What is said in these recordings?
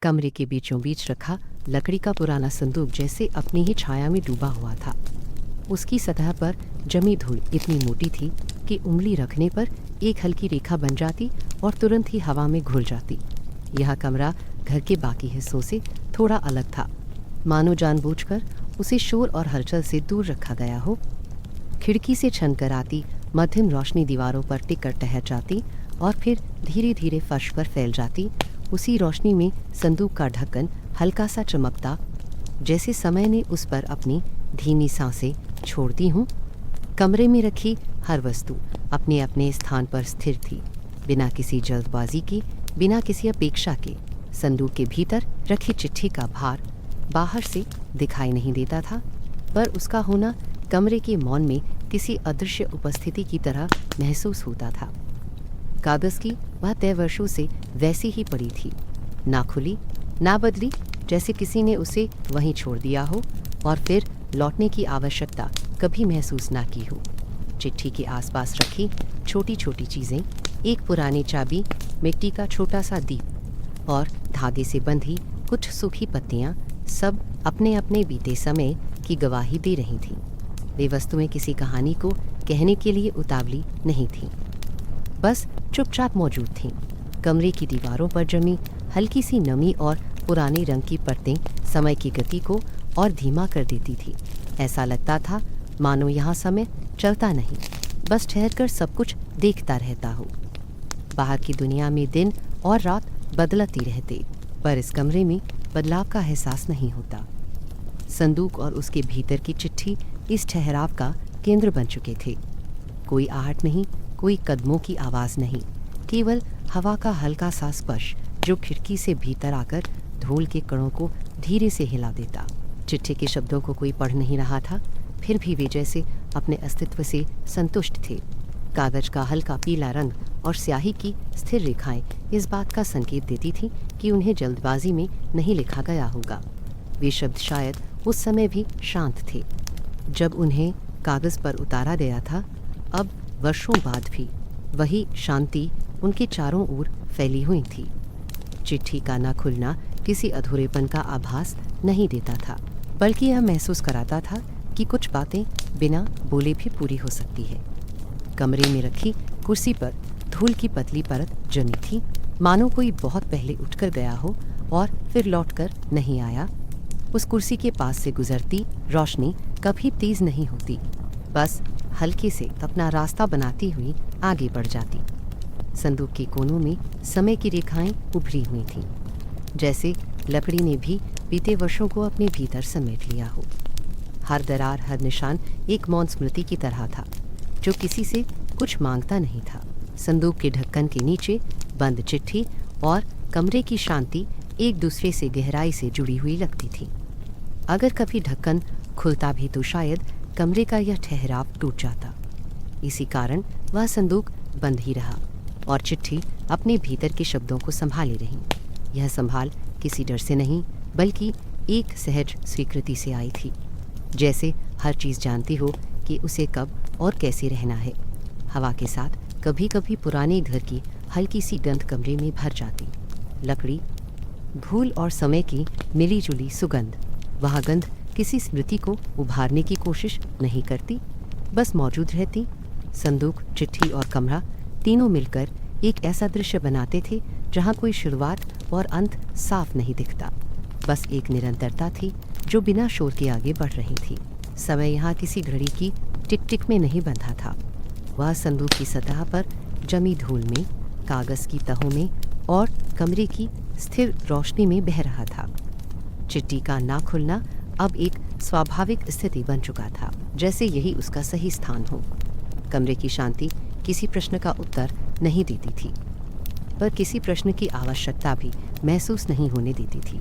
कमरे के बीचों बीच रखा लकड़ी का पुराना संदूक जैसे अपनी ही छाया में डूबा हुआ था। उसकी सतह पर जमी धूल इतनी मोटी थी कि उंगली रखने पर एक हल्की रेखा बन जाती और तुरंत ही हवा में घुल जाती। यह कमरा घर के बाकी हिस्सों से थोड़ा अलग था, मानो जानबूझकर उसे शोर और हलचल से दूर रखा गया हो। खिड़की से छनकर आती मध्यम रोशनी दीवारों पर टिककर ठहर जाती और फिर धीरे धीरे फर्श पर फैल जाती। उसी रोशनी में संदूक का ढक्कन हल्का सा चमकता, जैसे समय ने उस पर अपनी धीमी सांसें छोड़ दी हों। कमरे में रखी हर वस्तु अपने अपने स्थान पर स्थिर थी, बिना किसी जल्दबाजी के, बिना किसी अपेक्षा के। संदूक के भीतर रखी चिट्ठी का भार बाहर से दिखाई नहीं देता था, पर उसका होना कमरे के मौन में किसी अदृश्य उपस्थिति की तरह महसूस होता था। कागज की वह तय वर्षों से वैसी ही पड़ी थी, ना खुली ना बदली, जैसे किसी ने उसे वहीं छोड़ दिया हो और फिर लौटने की आवश्यकता कभी महसूस ना की हो। चिट्ठी के आसपास रखी छोटी छोटी चीज़ें, एक पुरानी चाबी, मिट्टी का छोटा सा दीप और धागे से बंधी कुछ सूखी पत्तियां, सब अपने अपने बीते समय की गवाही दे रही थीं। वे वस्तुएं किसी कहानी को कहने के लिए उतावली नहीं थीं, बस चुपचाप मौजूद थीं। कमरे की दीवारों पर जमी हल्की सी नमी और पुराने रंग की परतें समय की गति को और धीमा कर देती थी। ऐसा लगता था मानो यहाँ समय चलता नहीं, बस ठहरकर सब कुछ देखता रहता हो। बाहर की दुनिया में दिन और रात बदलती रहते, पर इस कमरे में बदलाव का एहसास नहीं होता। संदूक और उसके भीतर की चिट्ठी इस ठहराव का केंद्र बन चुके थे। कोई आहट नहीं, कोई कदमों की आवाज़ नहीं, केवल हवा का हल्का सा स्पर्श जो खिड़की से भीतर आकर धूल के कणों को धीरे से हिला देता। चिट्ठी के शब्दों को कोई पढ़ नहीं रहा था, फिर भी वे जैसे अपने अस्तित्व से संतुष्ट थे। कागज का हल्का पीला रंग और स्याही की स्थिर रेखाएं इस बात का संकेत देती थीं कि उन्हें जल्दबाजी में नहीं लिखा गया होगा। वे शब्द शायद उस समय भी शांत थे जब उन्हें कागज पर उतारा गया था। अब वर्षों बाद भी वही शांति उनके चारों ओर फैली हुई थी। चिट्ठी का न खुलना किसी अधूरेपन का आभास नहीं देता था, बल्कि यह महसूस कराता था कि कुछ बातें बिना बोले भी पूरी हो सकती है। कमरे में रखी कुर्सी पर धूल की पतली परत जमी थी, मानो कोई बहुत पहले उठकर गया हो और फिर लौटकर नहीं आया। उस कुर्सी के पास से गुजरती रोशनी कभी तेज नहीं होती, बस हल्के से अपना रास्ता बनाती हुई आगे बढ़ जाती। संदूक के कोनों में समय की रेखाएं उभरी हुई थीं, जैसे लकड़ी ने भी बीते वर्षों को अपने भीतर समेट लिया हो। हर दरार, हर निशान एक मौन स्मृति की तरह था, जो किसी से कुछ मांगता नहीं था। संदूक के ढक्कन के नीचे बंद चिट्ठी और कमरे की शांति एक दूसरे से गहराई से जुड़ी हुई लगती थी। अगर कभी ढक्कन खुलता भी तो शायद कमरे का यह ठहराव टूट जाता। इसी कारण वह संदूक बंद ही रहा और चिट्ठी अपने भीतर के शब्दों को संभाले रही। यह संभाल किसी डर से नहीं, बल्कि एक सहज स्वीकृति से आई थी, जैसे हर चीज़ जानती हो कि उसे कब और कैसे रहना है। हवा के साथ कभी कभी पुराने घर की हल्की सी गंध कमरे में भर जाती। लकड़ी, धूल और समय की मिली जुली सुगंध। वह गंध किसी स्मृति को उभारने की कोशिश नहीं करती, बस मौजूद रहती। संदूक, चिट्ठी और कमरा तीनों मिलकर एक ऐसा दृश्य बनाते थे जहाँ कोई शुरुआत और अंत साफ नहीं दिखता, बस एक निरंतरता थी जो बिना शोर के आगे बढ़ रही थी। समय यहाँ किसी घड़ी की टिक टिक में नहीं बंधा था। वह संदूक की सतह पर जमी धूल में, कागज की तहों में और कमरे की स्थिर रोशनी में बह रहा था। चिट्ठी का ना खुलना अब एक स्वाभाविक स्थिति बन चुका था, जैसे यही उसका सही स्थान हो। कमरे की शांति किसी प्रश्न का उत्तर नहीं देती थी, पर किसी प्रश्न की आवश्यकता भी महसूस नहीं होने देती थी।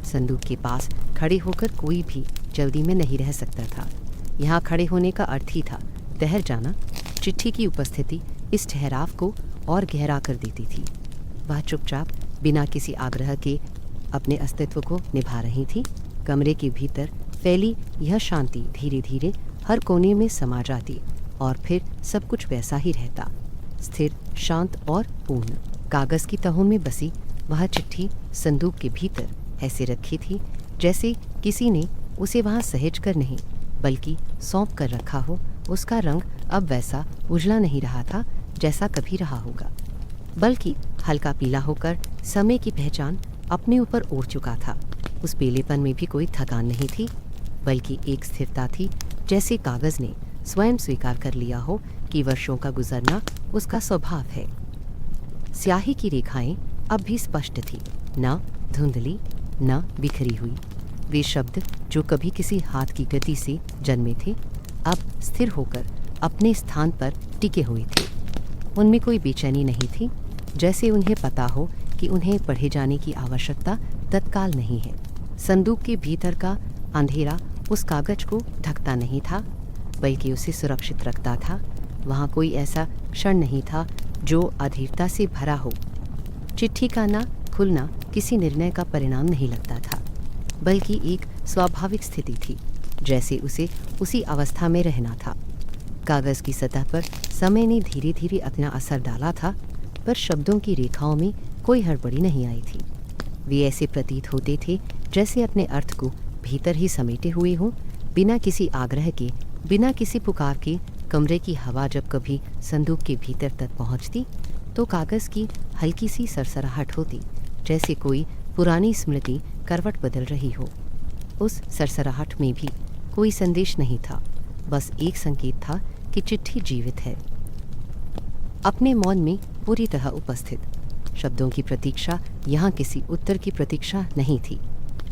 संदूक के पास खड़े होकर कोई भी जल्दी में नहीं रह सकता था। यहाँ खड़े होने का अर्थ ही था ठहर जाना। चिट्ठी की उपस्थिति इस ठहराव को और गहरा कर देती थी। वह चुपचाप बिना किसी आग्रह के अपने अस्तित्व को निभा रही थी। कमरे के भीतर फैली यह शांति धीरे धीरे हर कोने में समा जाती और फिर सब कुछ वैसा ही रहता, स्थिर, शांत और पूर्ण। कागज की तहों में बसी वह चिट्ठी संदूक के भीतर ऐसे रखी थी जैसे किसी ने उसे वहाँ सहेज कर नहीं बल्कि सौंप कर रखा हो। उसका रंग अब वैसा उजला नहीं रहा था जैसा कभी रहा होगा, बल्कि हल्का पीला होकर समय की पहचान अपने ऊपर ओढ़ चुका था। उस पीलेपन में भी कोई थकान नहीं थी, बल्कि एक स्थिरता थी, जैसे कागज ने स्वयं स्वीकार कर लिया हो कि वर्षों का गुजरना उसका स्वभाव है। स्याही की रेखाएं अब भी स्पष्ट थी, न धुंधली न बिखरी हुई। वे शब्द जो कभी किसी हाथ की गति से जन्मे थे, अब स्थिर होकर अपने स्थान पर टिके हुए थे। उनमें कोई बेचैनी नहीं थी, जैसे उन्हें पता हो कि उन्हें पढ़े जाने की आवश्यकता तत्काल नहीं है। संदूक के भीतर का अंधेरा उस कागज को ढकता नहीं था, बल्कि उसे सुरक्षित रखता था। वहाँ कोई ऐसा क्षण नहीं था जो अधीरता से भरा हो। चिट्ठी का ना खुलना किसी निर्णय का परिणाम नहीं लगता था, बल्कि एक स्वाभाविक स्थिति थी, जैसे उसे उसी अवस्था में रहना था। कागज की सतह पर समय ने धीरे धीरे अपना असर डाला था, पर शब्दों की रेखाओं में कोई हड़बड़ी नहीं आई थी। वे ऐसे प्रतीत होते थे जैसे अपने अर्थ को भीतर ही समेटे हुए हों, बिना किसी आग्रह के, बिना किसी पुकार के। कमरे की हवा जब कभी संदूक के भीतर तक पहुंचती, तो कागज की हल्की सी सरसराहट होती, जैसे कोई पुरानी स्मृति करवट बदल रही हो। उस सरसराहट में भी कोई संदेश नहीं था, बस एक संकेत था कि चिट्ठी जीवित है, अपने मौन में पूरी तरह उपस्थित। शब्दों की प्रतीक्षा यहाँ किसी उत्तर की प्रतीक्षा नहीं थी,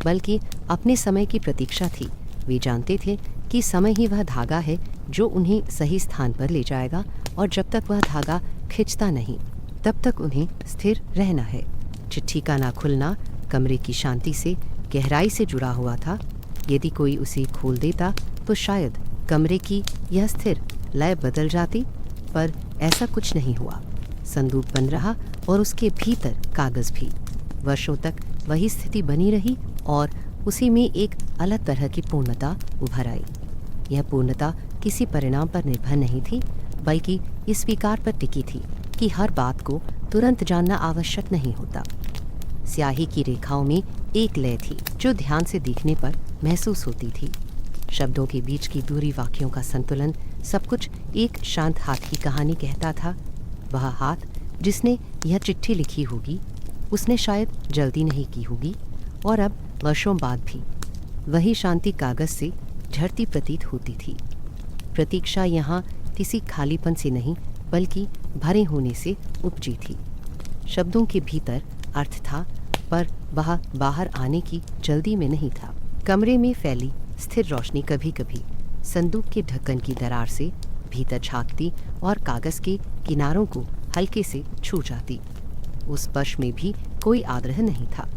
बल्कि अपने समय की प्रतीक्षा थी। वे जानते थे कि समय ही वह धागा है जो उन्हें सही स्थान पर ले जाएगा, और जब तक वह धागा खिंचता नहीं, तब तक उन्हें स्थिर रहना है। चिट्ठी का ना खुलना कमरे की शांति से गहराई से जुड़ा हुआ था। यदि कोई उसे खोल देता तो शायद कमरे की यह स्थिर लय बदल जाती, पर ऐसा कुछ नहीं हुआ। संदूक बंद रहा और उसके भीतर कागज भी। वर्षों तक वही स्थिति बनी रही और उसी में एक अलग तरह की पूर्णता उभर आई। यह पूर्णता किसी परिणाम पर निर्भर नहीं थी, बल्कि इस स्वीकार पर टिकी थी कि हर बात को तुरंत जानना आवश्यक नहीं होता। स्याही की रेखाओं में एक लय थी जो ध्यान से देखने पर महसूस होती थी। शब्दों के बीच की दूरी, वाक्यों का संतुलन, सब कुछ एक शांत हाथ की कहानी कहता था। वह हाथ जिसने यह चिट्ठी लिखी होगी, उसने शायद जल्दी नहीं की होगी, और अब वर्षों बाद भी वही शांति कागज से झरती प्रतीत होती थी। प्रतीक्षा यहाँ किसी खालीपन से नहीं, बल्कि भरे होने से उपजी थी। शब्दों के भीतर अर्थ था, पर वह बाहर आने की जल्दी में नहीं था। कमरे में फैली स्थिर रोशनी कभी कभी संदूक के ढक्कन की दरार से भीतर झांकती और कागज के किनारों को हल्के से छू जाती। उस स्पर्श में भी कोई आग्रह नहीं था।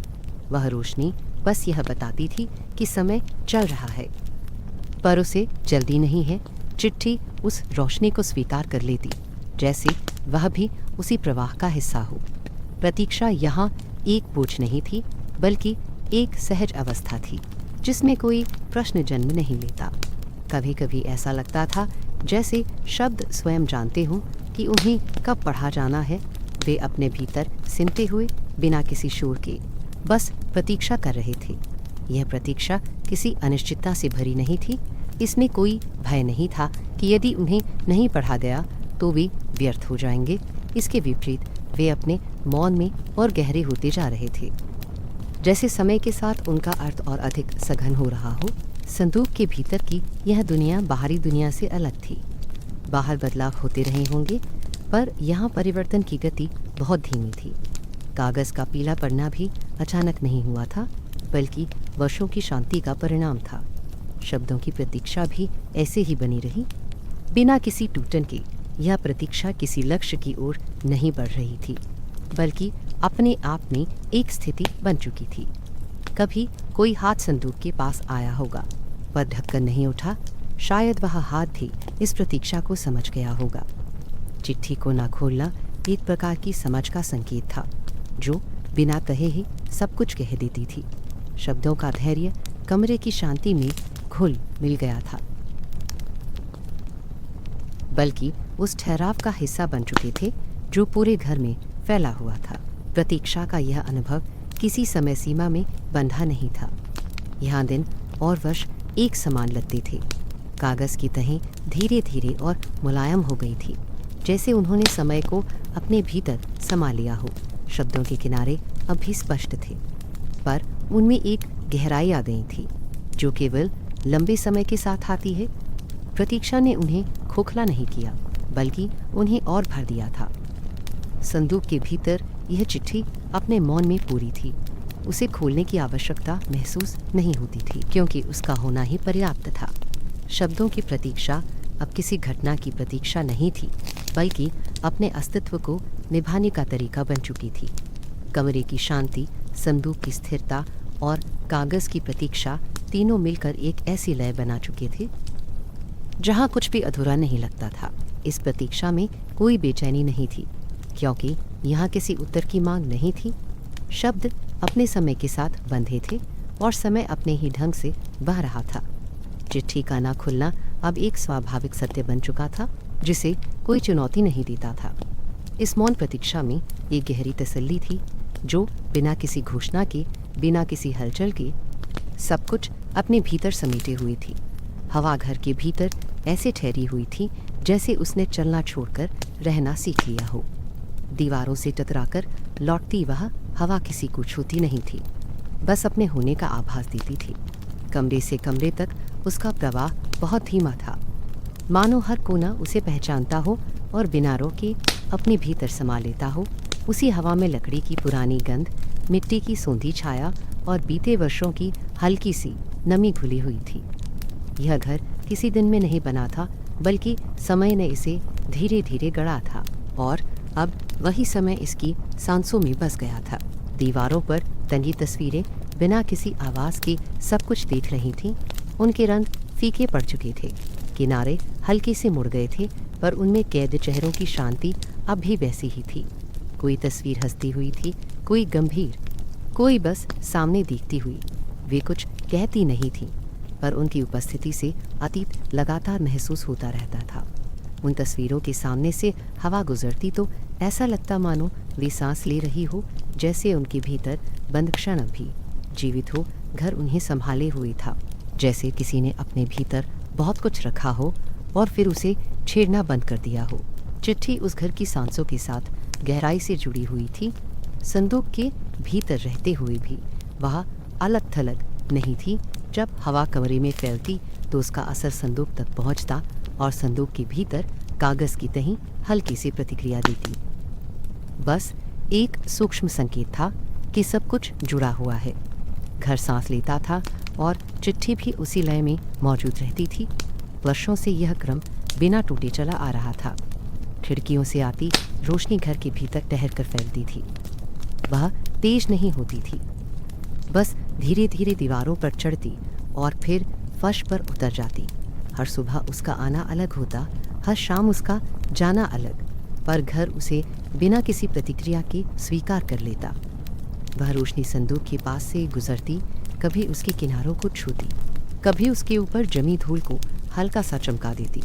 वह रोशनी बस यह बताती थी कि समय चल रहा है, पर उसे जल्दी नहीं है। चिट्ठी उस रोशनी को स्वीकार कर लेती, जैसे वह भी उसी प्रवाह का हिस्सा हो। प्रतीक्षा यहाँ एक बोझ नहीं थी, बल्कि एक सहज अवस्था थी, जिसमें कोई प्रश्न जन्म नहीं लेता। कभी कभी ऐसा लगता था जैसे शब्द स्वयं जानते हों कि उन्हें कब पढ़ा जाना है। वे अपने भीतर सिमटे हुए, बिना किसी शोर के, बस प्रतीक्षा कर रहे थे। यह प्रतीक्षा किसी अनिश्चितता से भरी नहीं थी। इसमें कोई भय नहीं था कि यदि उन्हें नहीं पढ़ा गया तो वे व्यर्थ हो जाएंगे। इसके विपरीत वे अपने मौन में और गहरे होते जा रहे थे, जैसे समय के साथ उनका अर्थ और अधिक सघन हो रहा हो। संदूक के भीतर की यह दुनिया बाहरी दुनिया से अलग थी। बाहर बदलाव होते रहे होंगे, पर यहाँ परिवर्तन की गति बहुत धीमी थी। कागज का पीला पड़ना भी अचानक नहीं हुआ था, बल्कि वर्षों की शांति का परिणाम था। शब्दों की प्रतीक्षा भी ऐसे ही बनी रही, बिना किसी टूटन के। यह प्रतीक्षा किसी लक्ष्य की ओर नहीं बढ़ रही थी, बल्कि अपने आप में एक स्थिति बन चुकी थी। कभी कोई हाथ संदूक के पास आया होगा, पर ढक्कन नहीं उठा। शायद वह हाथ भी इस प्रतीक्षा को समझ गया होगा। चिट्ठी को ना खोलना एक प्रकार की समझ का संकेत था, जो बिना कहे ही सब कुछ कह देती थी। शब्दों का धैर्य कमरे की शांति में घुल मिल गया था, बल्कि उस ठहराव का हिस्सा बन चुके थे जो पूरे घर में फैला हुआ था। प्रतीक्षा का यह अनुभव किसी समय सीमा में बंधा नहीं था। यहाँ दिन और वर्ष एक समान लगते थे। कागज़ की तहें धीरे धीरे और मुलायम हो गई थी, जैसे उन्होंने समय को अपने भीतर समा लिया हो। शब्दों के किनारे अब भी स्पष्ट थे, पर उनमें एक गहराई आ गई थी जो केवल लंबे समय के साथ आती है। प्रतीक्षा ने उन्हें खोखला नहीं किया, बल्कि उन्हें और भर दिया था। संदूक के भीतर यह चिट्ठी अपने मौन में पूरी थी। उसे खोलने की आवश्यकता महसूस नहीं होती थी, क्योंकि उसका होना ही पर्याप्त था। शब्दों की प्रतीक्षा अब किसी घटना की प्रतीक्षा नहीं थी, बल्कि अपने अस्तित्व को निभाने का तरीका बन चुकी थी। कमरे की शांति, संदूक की स्थिरता और कागज़ की प्रतीक्षा तीनों मिलकर एक ऐसी लय बना चुके थे जहाँ कुछ भी अधूरा नहीं लगता था। इस प्रतीक्षा में कोई बेचैनी नहीं थी, क्योंकि यहाँ किसी उत्तर की मांग नहीं थी। शब्द अपने समय के साथ बंधे थे और समय अपने ही ढंग से बह रहा था। चिट्ठी का ना खुलना अब एक स्वाभाविक सत्य बन चुका था, जिसे कोई चुनौती नहीं देता था। इस मौन प्रतीक्षा में एक गहरी तसल्ली थी, जो बिना किसी घोषणा के, बिना किसी हलचल के, सब कुछ अपने भीतर समेटे हुई थी। हवा घर के भीतर ऐसे ठहरी हुई थी जैसे उसने चलना छोड़कर रहना सीख लिया हो। दीवारों से टकराकर लौटती वह हवा किसी को छूती नहीं थी, बस अपने होने का आभास देती थी। कमरे से कमरे तक उसका प्रवाह बहुत धीमा था, मानो हर कोना उसे पहचानता हो और बिना रोके अपने भीतर समा लेता हो। उसी हवा में लकड़ी की पुरानी गंध, मिट्टी की सोंधी छाया और बीते वर्षों की हल्की सी नमी घुली हुई थी। यह घर किसी दिन में नहीं बना था, बल्कि समय ने इसे धीरे धीरे गढ़ा था, और अब वही समय इसकी सांसों में बस गया था। दीवारों पर टंगी तस्वीरें बिना किसी आवाज़ के सब कुछ देख रही थीं। उनके रंग फीके पड़ चुके थे, किनारे हल्के से मुड़ गए थे, पर उनमें कैद चेहरों की शांति अब भी वैसी ही थी। कोई तस्वीर हंसती हुई थी, कोई गंभीर, कोई बस सामने देखती हुई। वे कुछ कहती नहीं थी, पर उनकी उपस्थिति से अतीत लगातार महसूस होता रहता था। उन तस्वीरों के सामने से हवा गुजरती तो ऐसा लगता मानो वे सांस ले रही हो, जैसे उनके भीतर बंद क्षण भी जीवित हो। घर उन्हें संभाले हुए था, जैसे किसी ने अपने भीतर बहुत कुछ रखा हो और फिर उसे छेड़ना बंद कर दिया हो। चिट्ठी उस घर की सांसों के साथ गहराई से जुड़ी हुई थी। संदूक के भीतर रहते हुए भी वह अलग थलग नहीं थी। जब हवा कमरे में फैलती तो उसका असर संदूक तक पहुंचता और संदूक के भीतर कागज़ की तहीं हल्की सी प्रतिक्रिया देती। बस एक सूक्ष्म संकेत था कि सब कुछ जुड़ा हुआ है। घर सांस लेता था और चिट्ठी भी उसी लय में मौजूद रहती थी। वर्षों से यह क्रम बिना टूटे चला आ रहा था। खिड़कियों से आती रोशनी घर के भीतर ठहर कर फैलती थी। वह तेज नहीं होती थी, बस धीरे धीरे दीवारों पर चढ़ती और फिर फर्श पर उतर जाती। हर सुबह उसका आना अलग होता, हर शाम उसका जाना अलग, पर घर उसे बिना किसी प्रतिक्रिया के स्वीकार कर लेता। वह रोशनी संदूक के पास से गुजरती, कभी उसके किनारों को छूती, कभी उसके ऊपर जमी धूल को हल्का सा चमका देती।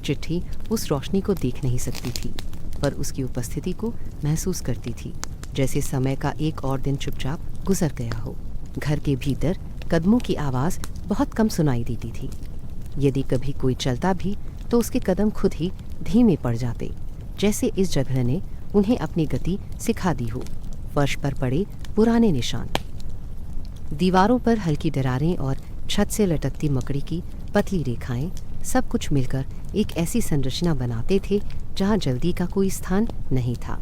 चिट्ठी उस रोशनी को देख नहीं सकती थी, पर उसकी उपस्थिति को महसूस करती थी, जैसे समय का एक और दिन चुपचाप गुजर गया हो। घर के भीतर कदमों की आवाज़ बहुत कम सुनाई देती थी। यदि कभी कोई चलता भी तो उसके कदम खुद ही धीमे पड़ जाते, जैसे इस जगह ने उन्हें अपनी गति सिखा दी हो। फर्श पर पड़े पुराने निशान, दीवारों पर हल्की दरारें और छत से लटकती मकड़ी की पतली रेखाएं, सब कुछ मिलकर एक ऐसी संरचना बनाते थे जहां जल्दी का कोई स्थान नहीं था।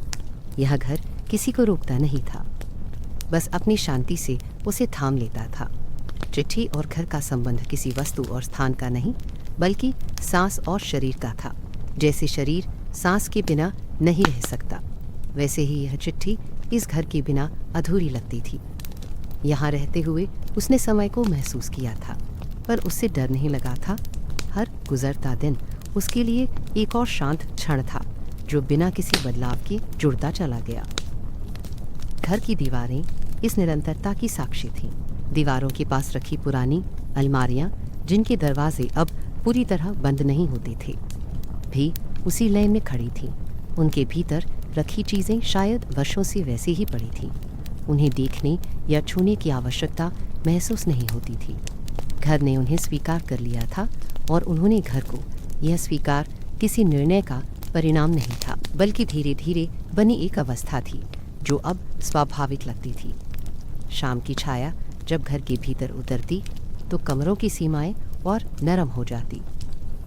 यह घर किसी को रोकता नहीं था, बस अपनी शांति से उसे थाम लेता था। चिट्ठी और घर का संबंध किसी वस्तु और स्थान का नहीं, बल्कि सांस और शरीर का था। जैसे शरीर सांस के बिना नहीं रह सकता, वैसे ही यह चिट्ठी इस घर के बिना अधूरी लगती थी। यहाँ रहते हुए उसने समय को महसूस किया था, पर उससे डर नहीं लगा था। हर गुजरता दिन उसके लिए एक और शांत क्षण था, जो बिना किसी बदलाव के जुड़ता चला गया। घर की दीवारें इस निरंतरता की साक्षी थीं। दीवारों के पास रखी पुरानी अलमारियां, जिनके दरवाजे अब पूरी तरह बंद नहीं होते थे, भी उसी लय में खड़ी थीं। उनके भीतर रखी चीज़ें शायद वर्षों से वैसे ही पड़ी थीं। उन्हें देखने या छूने की आवश्यकता महसूस नहीं होती थी। घर ने उन्हें स्वीकार कर लिया था और उन्होंने घर को यह स्वीकार किसी निर्णय का परिणाम नहीं था, बल्कि धीरे धीरे बनी एक अवस्था थी जो अब स्वाभाविक लगती थी। शाम की छाया जब घर के भीतर उतरती तो कमरों की सीमाएं और नरम हो जाती।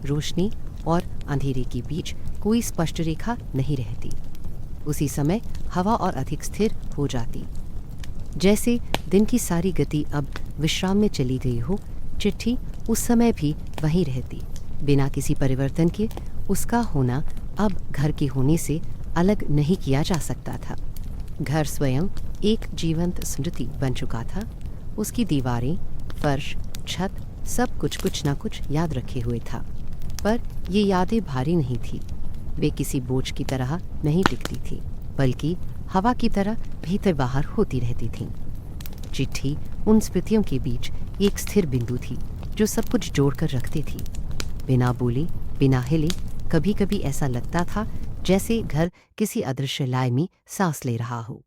रोशनी और अंधेरे के बीच कोई स्पष्ट रेखा नहीं रहती। उसी समय हवा और अधिक स्थिर हो जाती। जैसे दिन की सारी गति अब विश्राम में चली गई हो, चिट्ठी उस समय भी वहीं रहती, बिना किसी परिवर्तन के। उसका होना अब घर के होने से अलग नहीं किया जा सकता था। घर स्वयं एक जीवंत स्मृति बन चुका था। उसकी दीवारें, फर्श, छत सब कुछ न कुछ याद रखे हुए था, पर ये यादें भारी नहीं थी। वे किसी बोझ की तरह नहीं टिकती थी, बल्कि हवा की तरह भीतर बाहर होती रहती थीं। चिट्ठी उन स्मृतियों के बीच एक स्थिर बिंदु थी जो सब कुछ जोड़कर रखती थी। बिना बोले, बिना हिले, कभी कभी ऐसा लगता था जैसे घर किसी अदृश्य लय में सांस ले रहा हो।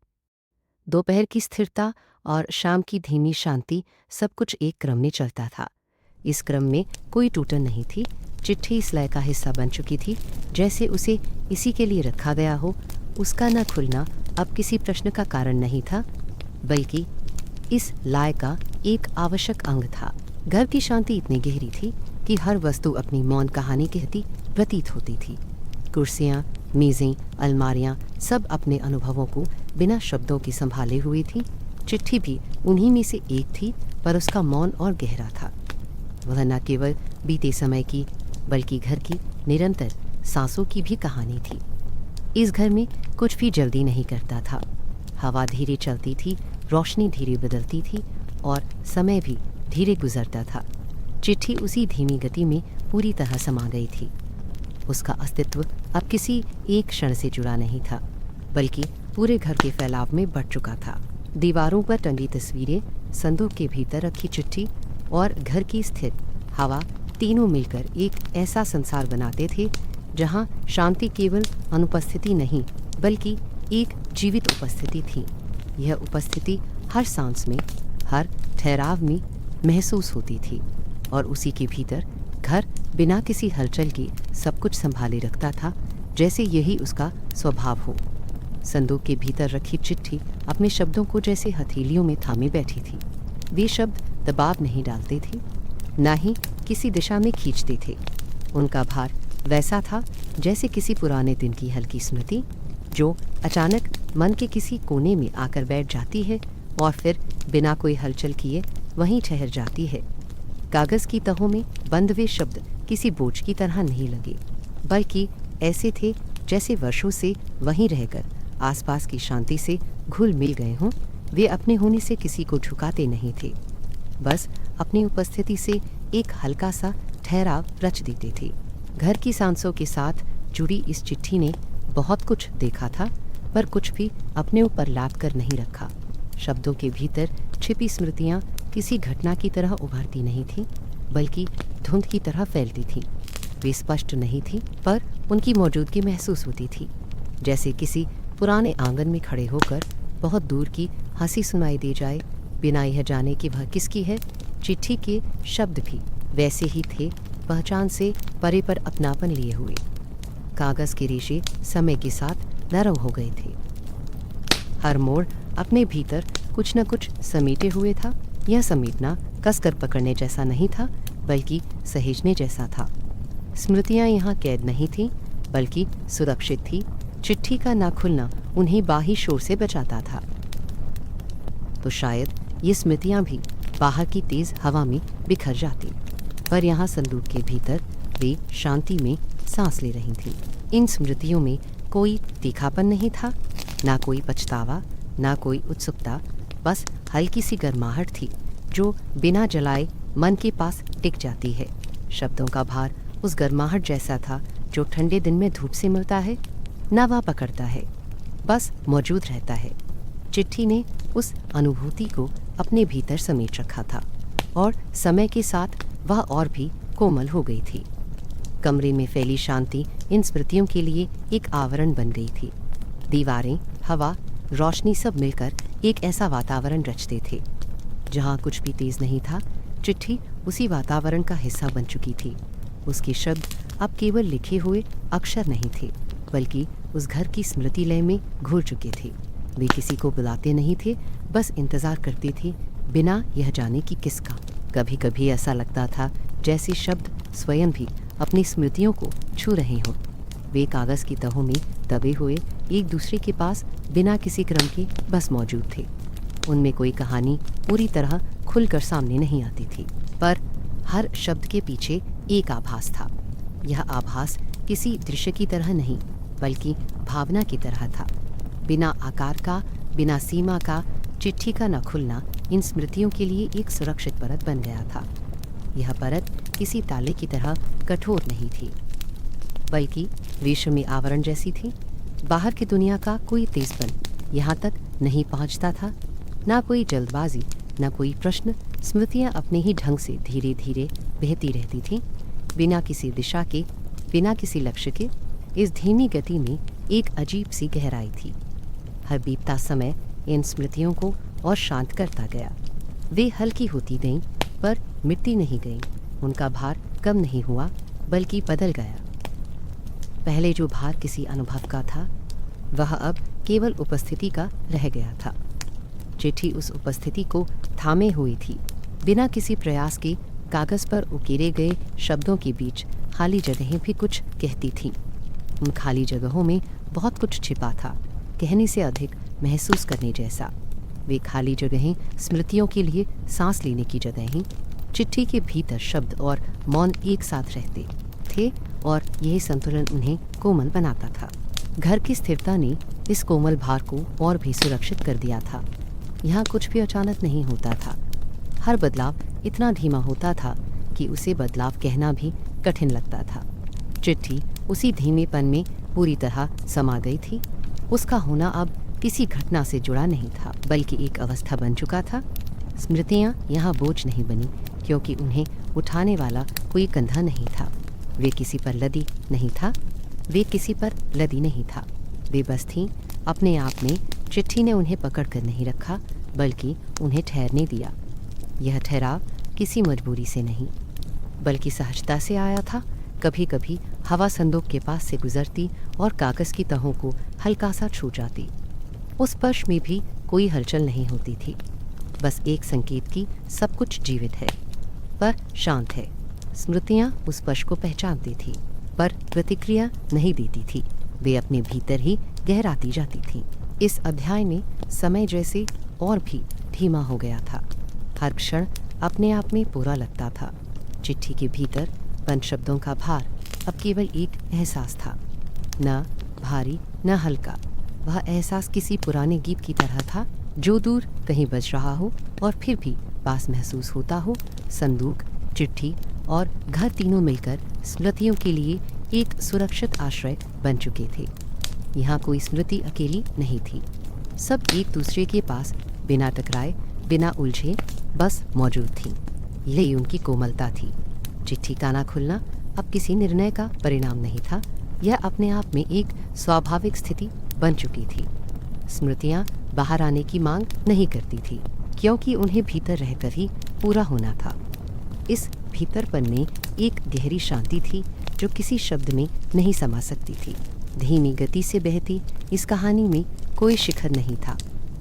दोपहर की स्थिरता और शाम की धीमी शांति सब कुछ एक क्रम में चलता था। इस क्रम में कोई टूटन नहीं थी। चिट्ठी इस लय का हिस्सा बन चुकी थी, जैसे उसे इसी के लिए रखा गया हो। उसका न खुलना अब किसी प्रश्न का कारण नहीं था, बल्कि इस लय का एक आवश्यक अंग था। घर की शांति इतनी गहरी थी कि हर वस्तु अपनी मौन कहानी कहती प्रतीत होती थी। कुर्सियाँ, मेज़ें, अलमारियाँ सब अपने अनुभवों को बिना शब्दों के संभाले हुई थी। चिट्ठी भी उन्हीं में से एक थी, पर उसका मौन और गहरा था। वह न केवल बीते समय की, बल्कि घर की निरंतर सांसों की भी कहानी थी। इस घर में कुछ भी जल्दी नहीं करता था। हवा धीरे चलती थी, रोशनी धीरे बदलती थी और समय भी धीरे गुजरता था। चिट्ठी उसी धीमी गति में पूरी तरह समा गई थी। उसका अस्तित्व अब किसी एक क्षण से जुड़ा नहीं था, बल्कि पूरे घर के फैलाव में बढ़ चुका था। दीवारों पर टंगी तस्वीरें, संदूक के भीतर रखी चिट्ठी और घर की स्थिर हवा तीनों मिलकर एक ऐसा संसार बनाते थे जहां शांति केवल अनुपस्थिति नहीं, बल्कि एक जीवित उपस्थिति थी। यह उपस्थिति हर सांस में, हर ठहराव में महसूस होती थी और उसी के भीतर घर बिना किसी हलचल के सब कुछ संभाले रखता था, जैसे यही उसका स्वभाव हो। संदूक के भीतर रखी चिट्ठी अपने शब्दों को जैसे हथेलियों में थामे बैठी थी। वे शब्द दबाव नहीं डालते थे, ना ही किसी दिशा में खींचते थे। उनका भार वैसा था जैसे किसी पुराने दिन की हल्की स्मृति जो अचानक मन के किसी कोने में आकर बैठ जाती है और फिर बिना कोई हलचल किए वहीं ठहर जाती है। कागज़ की तहों में बंद वे शब्द किसी बोझ की तरह नहीं लगे, बल्कि ऐसे थे जैसे वर्षों से वहीं रहकर आसपास की शांति से घुल मिल गए हों। वे अपने होने से किसी को झुकाते नहीं थे, बस अपनी उपस्थिति से एक हल्का सा ठहराव रच देते थे। घर की सांसों के साथ जुड़ी इस चिट्ठी ने बहुत कुछ देखा था, पर कुछ भी अपने ऊपर लाद कर नहीं रखा। शब्दों के भीतर छिपी स्मृतियाँ किसी घटना की तरह उभरती नहीं थीं, बल्कि धुंध की तरह फैलती थीं। वे स्पष्ट नहीं थीं, पर उनकी मौजूदगी महसूस होती थी, जैसे किसी पुराने आंगन में खड़े होकर बहुत दूर की हंसी सुनाई दे जाए, बिना यह जाने कि वह किसकी है। चिट्ठी के शब्द भी वैसे ही थे, पहचान से परे पर अपनापन लिए हुए। कागज़ के रेशे समय के साथ नरम हो गए थे। हर मोड़ अपने भीतर कुछ न कुछ समेटे हुए था। यह समेटना कसकर पकड़ने जैसा नहीं था, बल्कि सहेजने जैसा था। स्मृतियाँ यहाँ कैद नहीं थीं, बल्कि सुरक्षित थी। चिट्ठी का ना खुलना उन्हें बाही शोर से बचाता था। तो शायद ये स्मृतियाँ भी बाहर की तेज हवा में बिखर जाती, पर यहाँ संदूक के भीतर वे शांति में सांस ले रही थीं। इन स्मृतियों में कोई तीखापन नहीं था, ना कोई पछतावा, ना कोई उत्सुकता, बस हल्की सी गर्माहट थी जो बिना जलाए मन के पास टिक जाती है। शब्दों का भार उस गर्माहट जैसा था जो ठंडे दिन में धूप से मिलता है, ना वह पकड़ता है, बस मौजूद रहता है। चिट्ठी ने उस अनुभूति को अपने भीतर समेट रखा था और समय के साथ वह और भी कोमल हो गई थी। कमरे में फैली शांति इन स्मृतियों के लिए एक आवरण बन गई थी। दीवारें, हवा, रोशनी सब मिलकर एक ऐसा वातावरण रचते थे। जहाँ कुछ भी तेज नहीं था, चिट्ठी उसी वातावरण का हिस्सा बन चुकी थी। उसके शब्द अब केवल लिखे हुए अक्षर नहीं थे, बल्कि उस घर की स्मृति लय में घुल चुके थे। वे किसी को बुलाते नहीं थे, बस इंतज़ार करते थे, बिना यह जाने कि किसका। कभी कभी ऐसा लगता था जैसे शब्द स्वयं भी अपनी स्मृतियों को छू रहे हों। वे कागज़ की तहों में दबे हुए एक दूसरे के पास बिना किसी क्रम के बस मौजूद थे। उनमें कोई कहानी पूरी तरह खुलकर सामने नहीं आती थी, पर हर शब्द के पीछे एक आभास था। यह आभास किसी दृश्य की तरह नहीं, बल्कि भावना की तरह था। बिना आकार का, बिना सीमा का चिट्ठी का न खुलना इन स्मृतियों के लिए एक सुरक्षित परत बन गया था। यह परत किसी ताले की तरह कठोर नहीं थी, बल्कि रेशमी आवरण जैसी थी। बाहर की दुनिया का कोई तेजपन यहाँ तक नहीं पहुँचता था, ना कोई जल्दबाजी, ना कोई प्रश्न। स्मृतियाँ अपने ही ढंग से धीरे धीरे बहती रहती थीं, बिना किसी दिशा के, बिना किसी लक्ष्य के। इस धीमी गति में एक अजीब सी गहराई थी। हर बीतता समय इन स्मृतियों को और शांत करता गया। वे हल्की होती गईं, पर मिटती नहीं गईं। उनका भार कम नहीं हुआ, बल्कि बदल गया। पहले जो भार किसी अनुभव का था, वह अब केवल उपस्थिति का रह गया था। चिट्ठी उस उपस्थिति को थामे हुई थी। बिना किसी प्रयास के कागज़ पर उकेरे गए शब्दों के बीच खाली जगहें भी कुछ कहती थीं। उन खाली जगहों में बहुत कुछ छिपा था, कहने से अधिक महसूस करने जैसा। वे खाली जगहें स्मृतियों के लिए सांस लेने की जगहें। चिट्ठी के भीतर शब्द और मौन एक साथ रहते थे, और यही संतुलन उन्हें कोमल बनाता था। घर की स्थिरता ने इस कोमल भार को और भी सुरक्षित कर दिया था। यहाँ कुछ भी अचानक नहीं होता था। हर बदलाव इतना धीमा होता था कि उसे बदलाव कहना भी कठिन लगता था। चिट्ठी उसी धीमेपन में पूरी तरह समा गई थी। उसका होना अब किसी घटना से जुड़ा नहीं था, बल्कि एक अवस्था बन चुका था। स्मृतियाँ यहाँ बोझ नहीं बनी, क्योंकि उन्हें उठाने वाला कोई कंधा नहीं था। वे किसी पर लदी नहीं था, वे किसी पर लदी नहीं था। वे बस थीं अपने आप में। चिट्ठी ने उन्हें पकड़ कर नहीं रखा, बल्कि उन्हें ठहरने दिया। यह ठहराव किसी मजबूरी से नहीं, बल्कि सहजता से आया था। कभी कभी हवा संदूक के पास से गुजरती और कागज़ की तहों को हल्का सा छू जाती। उस स्पर्श में भी कोई हलचल नहीं होती थी, बस एक संकेत की सब कुछ जीवित है, पर शांत है। स्मृतियाँ उस स्पर्श को पहचानती थी, पर प्रतिक्रिया नहीं देती थी। वे अपने भीतर ही गहराती जाती थीं। इस अध्याय में समय जैसे और भी धीमा हो गया था। हर क्षण अपने आप में पूरा लगता था। चिट्ठी के भीतर बंद शब्दों का भार अब केवल एक एहसास था, न भारी न हल्का। वह एहसास किसी पुराने गीत की तरह था, जो दूर कहीं बज रहा हो और फिर भी पास महसूस होता हो। संदूक, चिट्ठी और घर तीनों मिलकर स्मृतियों के लिए एक सुरक्षित आश्रय बन चुके थे। यहाँ कोई स्मृति अकेली नहीं थी। सब एक दूसरे के पास बिना टकराए, बिना उलझे बस मौजूद थी। यही उनकी कोमलता थी। चिट्ठी का ना खुलना अब किसी निर्णय का परिणाम नहीं था, यह अपने आप में एक स्वाभाविक स्थिति बन चुकी थी। स्मृतियाँ बाहर आने की मांग नहीं करती थी, क्योंकि उन्हें भीतर रहकर ही पूरा होना था। इस भीतरपन में एक गहरी शांति थी, जो किसी शब्द में नहीं समा सकती थी। धीमी गति से बहती इस कहानी में कोई शिखर नहीं था,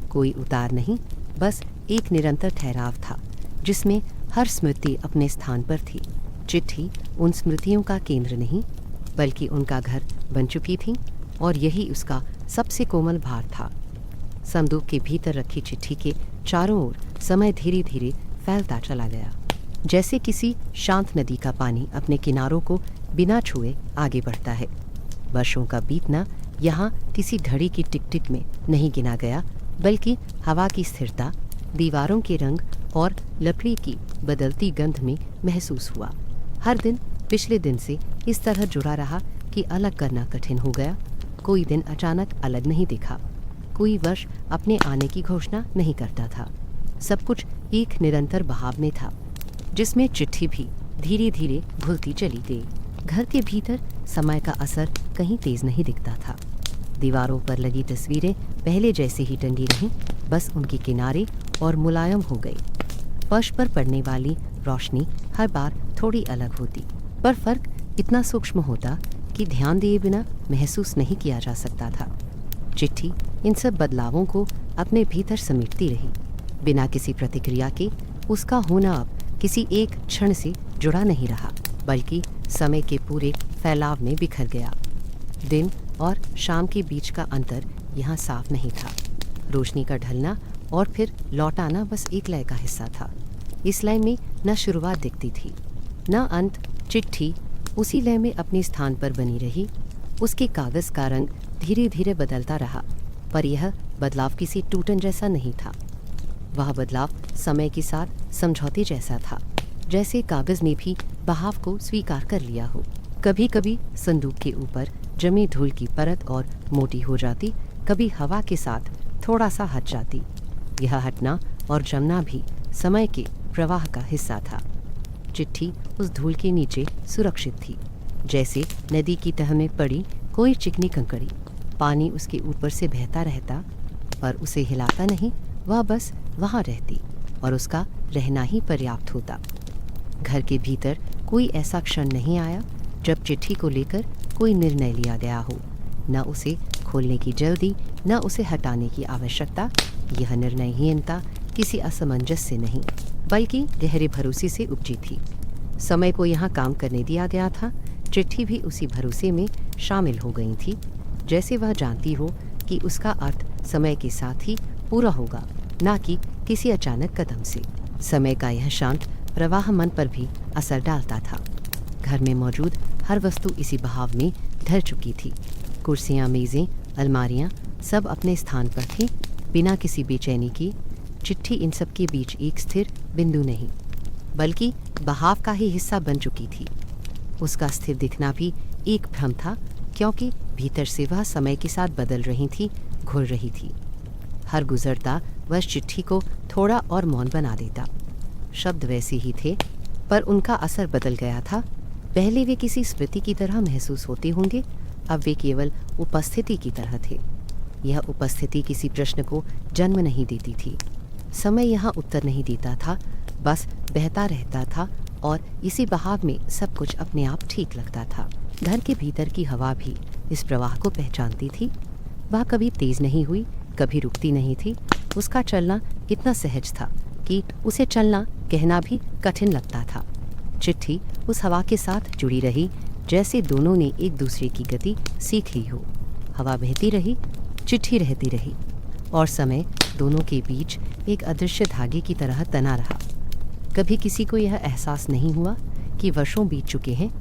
कोई उतार नहीं, बस एक निरंतर ठहराव था, जिसमें हर स्मृति अपने स्थान पर थी। चिट्ठी उन स्मृतियों का केंद्र नहीं, बल्कि उनका घर बन चुकी थी, और यही उसका सबसे कोमल भार था। संदूक के भीतर रखी चिट्ठी के चारों ओर समय धीरे धीरे फैलता चला गया, जैसे किसी शांत नदी का पानी अपने किनारों को बिना छुए आगे बढ़ता है। वर्षों का बीतना यहाँ किसी घड़ी की टिक टिक में नहीं गिना गया, बल्कि हवा की स्थिरता, दीवारों के रंग और लकड़ी की बदलती गंध में महसूस हुआ। हर दिन पिछले दिन से इस तरह जुड़ा रहा कि अलग करना कठिन हो गया। कोई दिन अचानक अलग नहीं दिखा, कोई वर्ष अपने आने की घोषणा नहीं करता था। सब कुछ एक निरंतर बहाव में था, जिसमें चिट्ठी भी धीरे धीरे घुलती चली गई। घर के भीतर समय का असर कहीं तेज नहीं दिखता था। दीवारों पर लगी तस्वीरें पहले जैसे ही टंगी रहीं, बस उनके किनारे और मुलायम हो गई। फर्श पर पड़ने वाली रोशनी हर बार थोड़ी अलग होती, पर फर्क इतना सूक्ष्म होता कि ध्यान दिए बिना महसूस नहीं किया जा सकता था। चिट्ठी इन सब बदलावों को अपने भीतर समेटती रही। बिना किसी प्रतिक्रिया के उसका होना अब किसी एक क्षण से जुड़ा नहीं रहा, बल्कि समय के पूरे फैलाव में बिखर गया। दिन और शाम के बीच का अंतर यहाँ साफ नहीं था। रोशनी का ढलना और फिर लौट आना बस एक लय का हिस्सा था। इस लय में न शुरुआत दिखती थी न अंत। चिट्ठी उसी लय में अपने स्थान पर बनी रही। उसके कागज का रंग धीरे धीरे बदलता रहा, पर यह बदलाव किसी टूटन जैसा नहीं था। वह बदलाव समय के साथ समझौते जैसा था, जैसे कागज ने भी बहाव को स्वीकार कर लिया हो। कभी कभी संदूक के ऊपर जमी धूल की परत और मोटी हो जाती, कभी हवा के साथ थोड़ा सा हट जाती। यह हटना और जमना भी समय के प्रवाह का हिस्सा था। चिट्ठी उस धूल के नीचे सुरक्षित थी, जैसे नदी की तह में पड़ी कोई चिकनी कंकड़ी। पानी उसके ऊपर से बहता रहता, पर उसे हिलाता नहीं। वह बस वहाँ रहती और उसका रहना ही पर्याप्त होता। घर के भीतर कोई ऐसा क्षण नहीं आया जब चिट्ठी को लेकर कोई निर्णय लिया गया हो। न उसे खोलने की जल्दी, न उसे हटाने की आवश्यकता। यह निर्णयहीनता किसी असमंजस से नहीं, बल्कि गहरे भरोसे से उपजी थी। समय को यहाँ काम करने दिया गया था। चिट्ठी भी उसी भरोसे में शामिल हो गई थी, जैसे वह जानती हो कि उसका अर्थ समय के साथ ही पूरा होगा, ना कि किसी अचानक कदम से। समय का यह शांत प्रवाह मन पर भी असर डालता था। घर में मौजूद हर वस्तु इसी बहाव में ढल चुकी थी। कुर्सियाँ, मेज़ें, अलमारियाँ सब अपने स्थान पर थीं, बिना किसी बेचैनी की। चिट्ठी इन सब के बीच एक स्थिर बिंदु नहीं, बल्कि बहाव का ही हिस्सा बन चुकी थी। उसका स्थिर दिखना भी एक भ्रम था, क्योंकि भीतर से वह समय के साथ बदल रही थी, घुल रही थी। हर गुजरता वह चिट्ठी को थोड़ा और मौन बना देता। शब्द वैसे ही थे, पर उनका असर बदल गया था। पहले वे किसी स्मृति की तरह महसूस होते होंगे, अब वे केवल उपस्थिति की तरह थे। यह उपस्थिति किसी प्रश्न को जन्म नहीं देती थी। समय यहाँ उत्तर नहीं देता था, बस बहता रहता था, और इसी बहाव में सब कुछ अपने आप ठीक लगता था। घर के भीतर की हवा भी इस प्रवाह को पहचानती थी। वह कभी तेज नहीं हुई, कभी रुकती नहीं थी। उसका चलना इतना सहज था कि उसे चलना कहना भी कठिन लगता था। चिट्ठी उस हवा के साथ जुड़ी रही, जैसे दोनों ने एक दूसरे की गति सीख ली हो। हवा बहती रही, चिट्ठी रहती रही, और समय दोनों के बीच एक अदृश्य धागे की तरह तना रहा। कभी किसी को यह एहसास नहीं हुआ कि वर्षों बीत चुके हैं।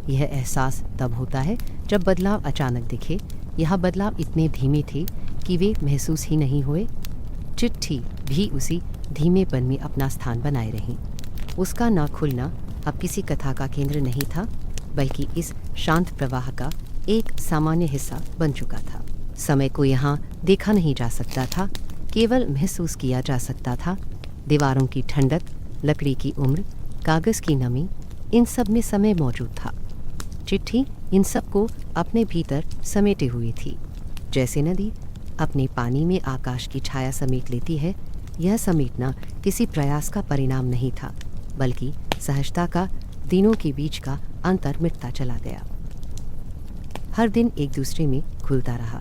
यह एहसास तब होता है जब बदलाव अचानक दिखे। यह बदलाव इतने धीमे थे कि वे महसूस ही नहीं हुए। चिट्ठी भी उसी धीमेपन में अपना स्थान बनाए रही। उसका न खुलना अब किसी कथा का केंद्र नहीं था, बल्कि इस शांत प्रवाह का एक सामान्य हिस्सा बन चुका था। समय को यहाँ देखा नहीं जा सकता था, केवल महसूस किया जा सकता था। दीवारों की ठंडक, लकड़ी की उम्र, कागज़ की नमी, इन सब में समय मौजूद था। चिट्ठी इन सब को अपने भीतर समेटे हुई थी। जैसे नदी अपने पानी में आकाश की छाया समेट लेती है, यह समेटना किसी प्रयास का परिणाम नहीं था, बल्कि सहजता का दिनों के बीच का अंतर मिटता चला गया। हर दिन एक दूसरे में घुलता रहा,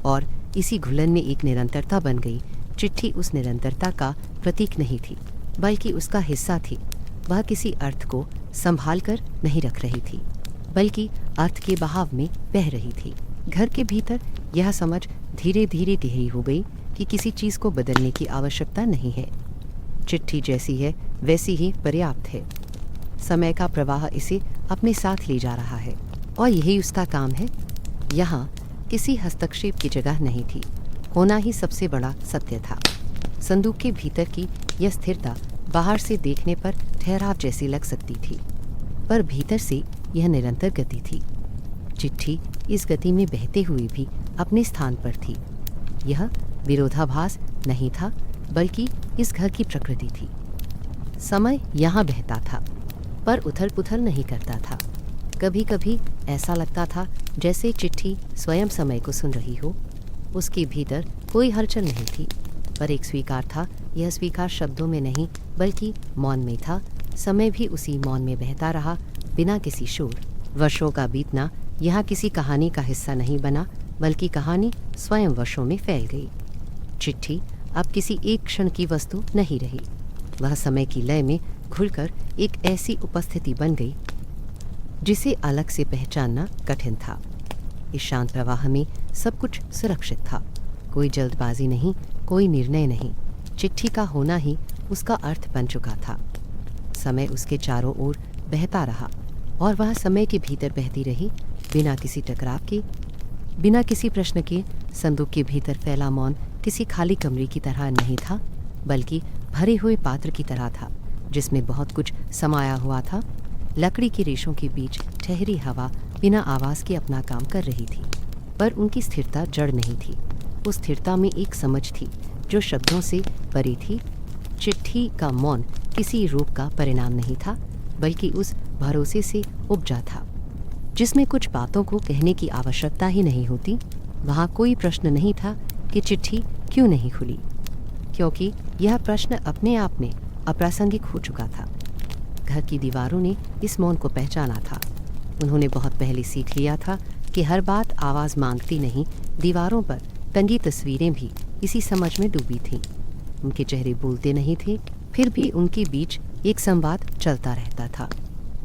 और इसी घुलन में एक निरंतरता बन गई। चिट्ठी उस निरंतरता का प्रतीक नहीं थी, बल्कि उसका हिस्सा थी। वह किसी अर्थ को संभाल कर नहीं रख रही थी, बल्कि अर्थ के बहाव में बह रही थी। घर के भीतर यह समझ धीरे धीरे गहरी हो गई कि किसी चीज़ को बदलने की आवश्यकता नहीं है। चिट्ठी जैसी है वैसी ही पर्याप्त है। समय का प्रवाह इसे अपने साथ ले जा रहा है, और यही उसका काम है। यहाँ किसी हस्तक्षेप की जगह नहीं थी। होना ही सबसे बड़ा सत्य था। संदूक के भीतर की यह स्थिरता बाहर से देखने पर ठहराव जैसी लग सकती थी, पर भीतर से यह निरंतर गति थी। चिट्ठी इस गति में बहते हुए भी अपने स्थान पर थी। यह विरोधाभास नहीं था, बल्कि इस घर की प्रकृति थी। समय यहाँ बहता था, पर उथल पुथल नहीं करता था। कभी कभी ऐसा लगता था जैसे चिट्ठी स्वयं समय को सुन रही हो, उसके भीतर कोई हलचल नहीं थी, पर एक स्वीकार था। यह स्वीकार शब्दों में नहीं बल्कि मौन में था। समय भी उसी मौन में बहता रहा, बिना किसी शोर। वर्षों का बीतना यहाँ किसी कहानी का हिस्सा नहीं बना, बल्कि कहानी स्वयं वर्षों में फैल गई। चिट्ठी अब किसी एक क्षण की वस्तु नहीं रही, वह समय की लय में घुलकर एक ऐसी उपस्थिति बन गई जिसे अलग से पहचानना कठिन था। इस शांत प्रवाह में सब कुछ सुरक्षित था, कोई जल्दबाजी नहीं, कोई निर्णय नहीं। चिट्ठी का होना ही उसका अर्थ बन चुका था। समय उसके चारों ओर बहता रहा और वह समय के भीतर बहती रही, बिना किसी टकराव के, बिना किसी प्रश्न के। संदूक के भीतर फैला मौन किसी खाली कमरे की तरह नहीं था, बल्कि भरे हुए पात्र की तरह था, जिसमें बहुत कुछ समाया हुआ था। लकड़ी के रेशों के बीच ठहरी हवा बिना आवाज़ के अपना काम कर रही थी, पर उनकी स्थिरता जड़ नहीं थी। उस स्थिरता में एक समझ थी जो शब्दों से परे थी। चिट्ठी का मौन किसी रूप का परिणाम नहीं था, बल्कि उस भरोसे से उपजा था जिसमें कुछ बातों को कहने की आवश्यकता ही नहीं होती। वहाँ कोई प्रश्न नहीं था कि चिट्ठी क्यों नहीं खुली, क्योंकि यह प्रश्न अपने आप में अप्रासंगिक हो चुका था। घर की दीवारों ने इस मौन को पहचाना था। उन्होंने बहुत पहले सीख लिया था कि हर बात आवाज़ मांगती नहीं। दीवारों पर टंगी तस्वीरें भी इसी समझ में डूबी थीं। उनके चेहरे बोलते नहीं थे, फिर भी उनके बीच एक संवाद चलता रहता था।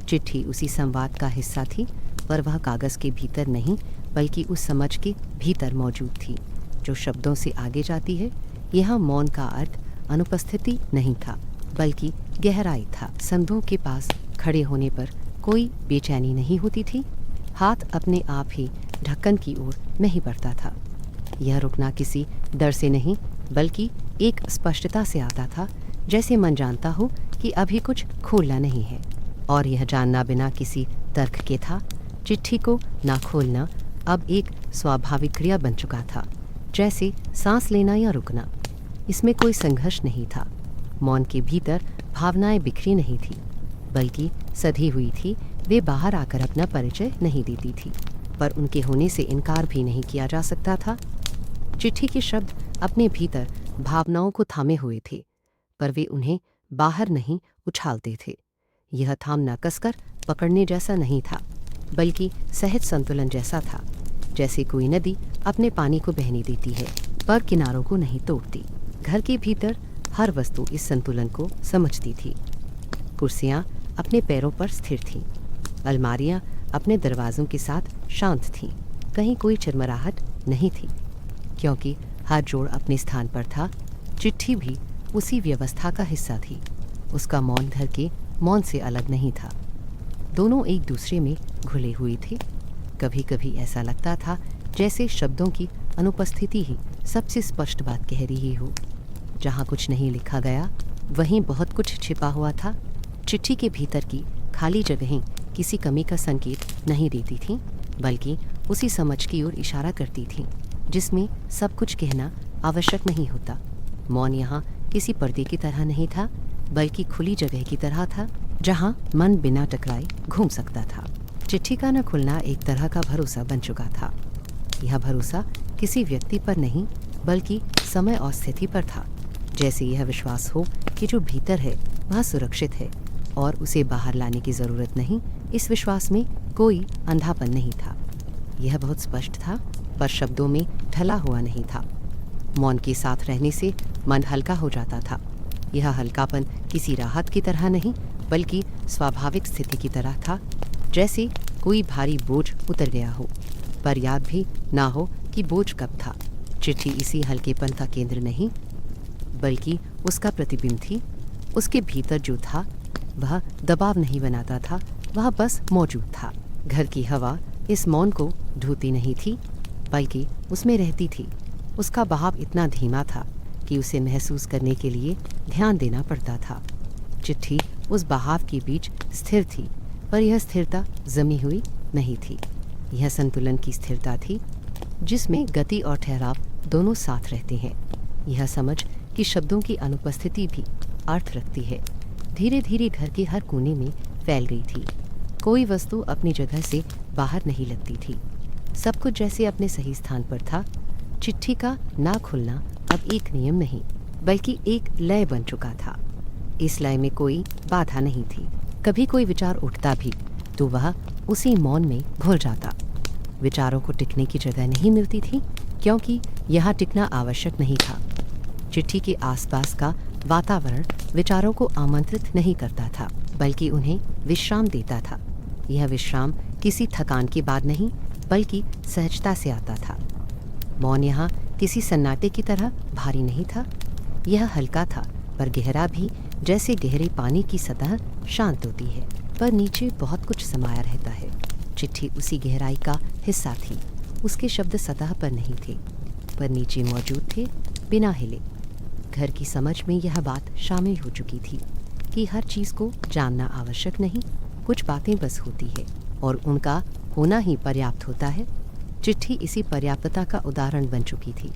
चिट्ठी उसी संवाद का हिस्सा थी, पर वह कागज़ के भीतर नहीं, बल्कि उस समझ के भीतर मौजूद थी जो शब्दों से आगे जाती है। यह मौन का अर्थ अनुपस्थिति नहीं था, बल्कि गहराई था। संदूक के पास खड़े होने पर कोई बेचैनी नहीं होती थी। हाथ अपने आप ही ढक्कन की ओर नहीं बढ़ता था। यह रुकना किसी डर से नहीं, बल्कि एक स्पष्टता से आता था, जैसे मन जानता हो कि अभी कुछ खोलना नहीं है, और यह जानना बिना किसी तर्क के था। चिट्ठी को ना खोलना अब एक स्वाभाविक क्रिया बन चुका था, जैसे सांस लेना या रुकना। इसमें कोई संघर्ष नहीं था। मौन के भीतर भावनाएं बिखरी नहीं थी, बल्कि सधी हुई थी। वे बाहर आकर अपना परिचय नहीं देती थी, पर उनके होने से इनकार भी नहीं किया जा सकता था। चिट्ठी के शब्द अपने भीतर भावनाओं को थामे हुए थे, पर वे उन्हें बाहर नहीं उछालते थे। यह थामना कसकर पकड़ने जैसा नहीं था, बल्कि सहज संतुलन जैसा था, जैसे कोई नदी अपने पानी को बहने देती है, पर किनारों को नहीं तोड़ती। घर के भीतर हर वस्तु इस संतुलन को समझती थी। कुर्सियाँ अपने पैरों पर स्थिर थीं, अलमारियाँ अपने दरवाज़ों के साथ शांत थीं। कहीं कोई चिरमराहट नहीं थी, क्योंकि हर जोड़ अपने स्थान पर था। चिट्ठी भी उसी व्यवस्था का हिस्सा थी। उसका मौन घर के मौन से अलग नहीं था। दोनों एक दूसरे में घुले हुए थे। कभी कभी ऐसा लगता था जैसे शब्दों की अनुपस्थिति ही सबसे स्पष्ट बात कह रही हो। जहाँ कुछ नहीं लिखा गया, वहीं बहुत कुछ छिपा हुआ था। चिट्ठी के भीतर की खाली जगहें किसी कमी का संकेत नहीं देती थीं, बल्कि उसी समझ की ओर इशारा करती थीं, जिसमें सब कुछ कहना आवश्यक नहीं होता। मौन यहाँ किसी पर्दे की तरह नहीं था, बल्कि खुली जगह की तरह था, जहाँ मन बिना टकराए घूम सकता था। चिट्ठी का न खुलना एक तरह का भरोसा बन चुका था। यह भरोसा किसी व्यक्ति पर नहीं, बल्कि समय और स्थिति पर था। जैसे यह विश्वास हो कि जो भीतर है वह सुरक्षित है और उसे बाहर लाने की ज़रूरत नहीं। इस विश्वास में कोई अंधापन नहीं था। यह बहुत स्पष्ट था, पर शब्दों में ढला हुआ नहीं था। मौन के साथ रहने से मन हल्का हो जाता था। यह हल्कापन किसी राहत की तरह नहीं, बल्कि स्वाभाविक स्थिति की तरह था, जैसे कोई भारी बोझ उतर गया हो, पर याद भी ना हो कि बोझ कब था। चिट्ठी इसी हल्केपन का केंद्र नहीं, बल्कि उसका प्रतिबिंब थी। उसके भीतर जो था वह दबाव नहीं बनाता था, वह बस मौजूद था। घर की हवा इस मौन को ढूंढती नहीं थी, बल्कि उसमें रहती थी। उसका बहाव इतना धीमा था कि उसे महसूस करने के लिए ध्यान देना पड़ता था। चिट्ठी उस बहाव के बीच स्थिर थी, पर यह स्थिरता जमी हुई नहीं थी। यह संतुलन की स्थिरता थी, जिसमें गति और ठहराव दोनों साथ रहते हैं। यह समझ कि शब्दों की अनुपस्थिति भी अर्थ रखती है, धीरे धीरे घर के हर कोने में फैल गई थी। कोई वस्तु अपनी जगह से बाहर नहीं लगती थी। सब कुछ जैसे अपने सही स्थान पर था। चिट्ठी का ना खुलना अब एक नियम नहीं बल्कि एक लय बन चुका था। इस लय में कोई बाधा नहीं थी। कभी कोई विचार उठता भी तो वह उसी मौन में घुल जाता। विचारों को टिकने की जगह नहीं मिलती थी क्योंकि यहाँ टिकना आवश्यक नहीं था। चिट्ठी के आसपास का वातावरण विचारों को आमंत्रित नहीं करता था बल्कि उन्हें विश्राम देता था। यह विश्राम किसी थकान के बाद नहीं बल्कि सहजता से आता था। मौन यहाँ किसी सन्नाटे की तरह भारी नहीं था। यह हल्का था पर गहरा भी, जैसे गहरे पानी की सतह शांत होती है पर नीचे बहुत कुछ समाया रहता है। चिट्ठी उसी गहराई का हिस्सा थी। उसके शब्द सतह पर नहीं थे पर नीचे मौजूद थे, बिना हिले। घर की समझ में यह बात शामिल हो चुकी थी कि हर चीज़ को जानना आवश्यक नहीं, कुछ बातें बस होती है और उनका होना ही पर्याप्त होता है। चिट्ठी इसी पर्याप्तता का उदाहरण बन चुकी थी।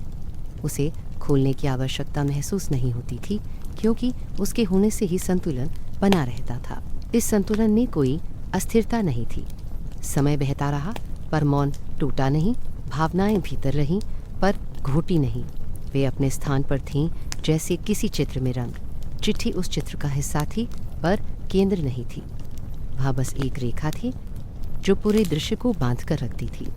उसे खोलने की आवश्यकता महसूस नहीं होती थी क्योंकि उसके होने से ही संतुलन बना रहता था। इस संतुलन में कोई अस्थिरता नहीं थी। समय बहता रहा पर मौन टूटा नहीं। भावनाएं भीतर रहीं पर घोटी नहीं। वे अपने स्थान पर थीं जैसे किसी चित्र में रंग। चिट्ठी उस चित्र का हिस्सा थी पर केंद्र नहीं थी। वह बस एक रेखा थी जो पूरे दृश्य को बांध कर रखती थी।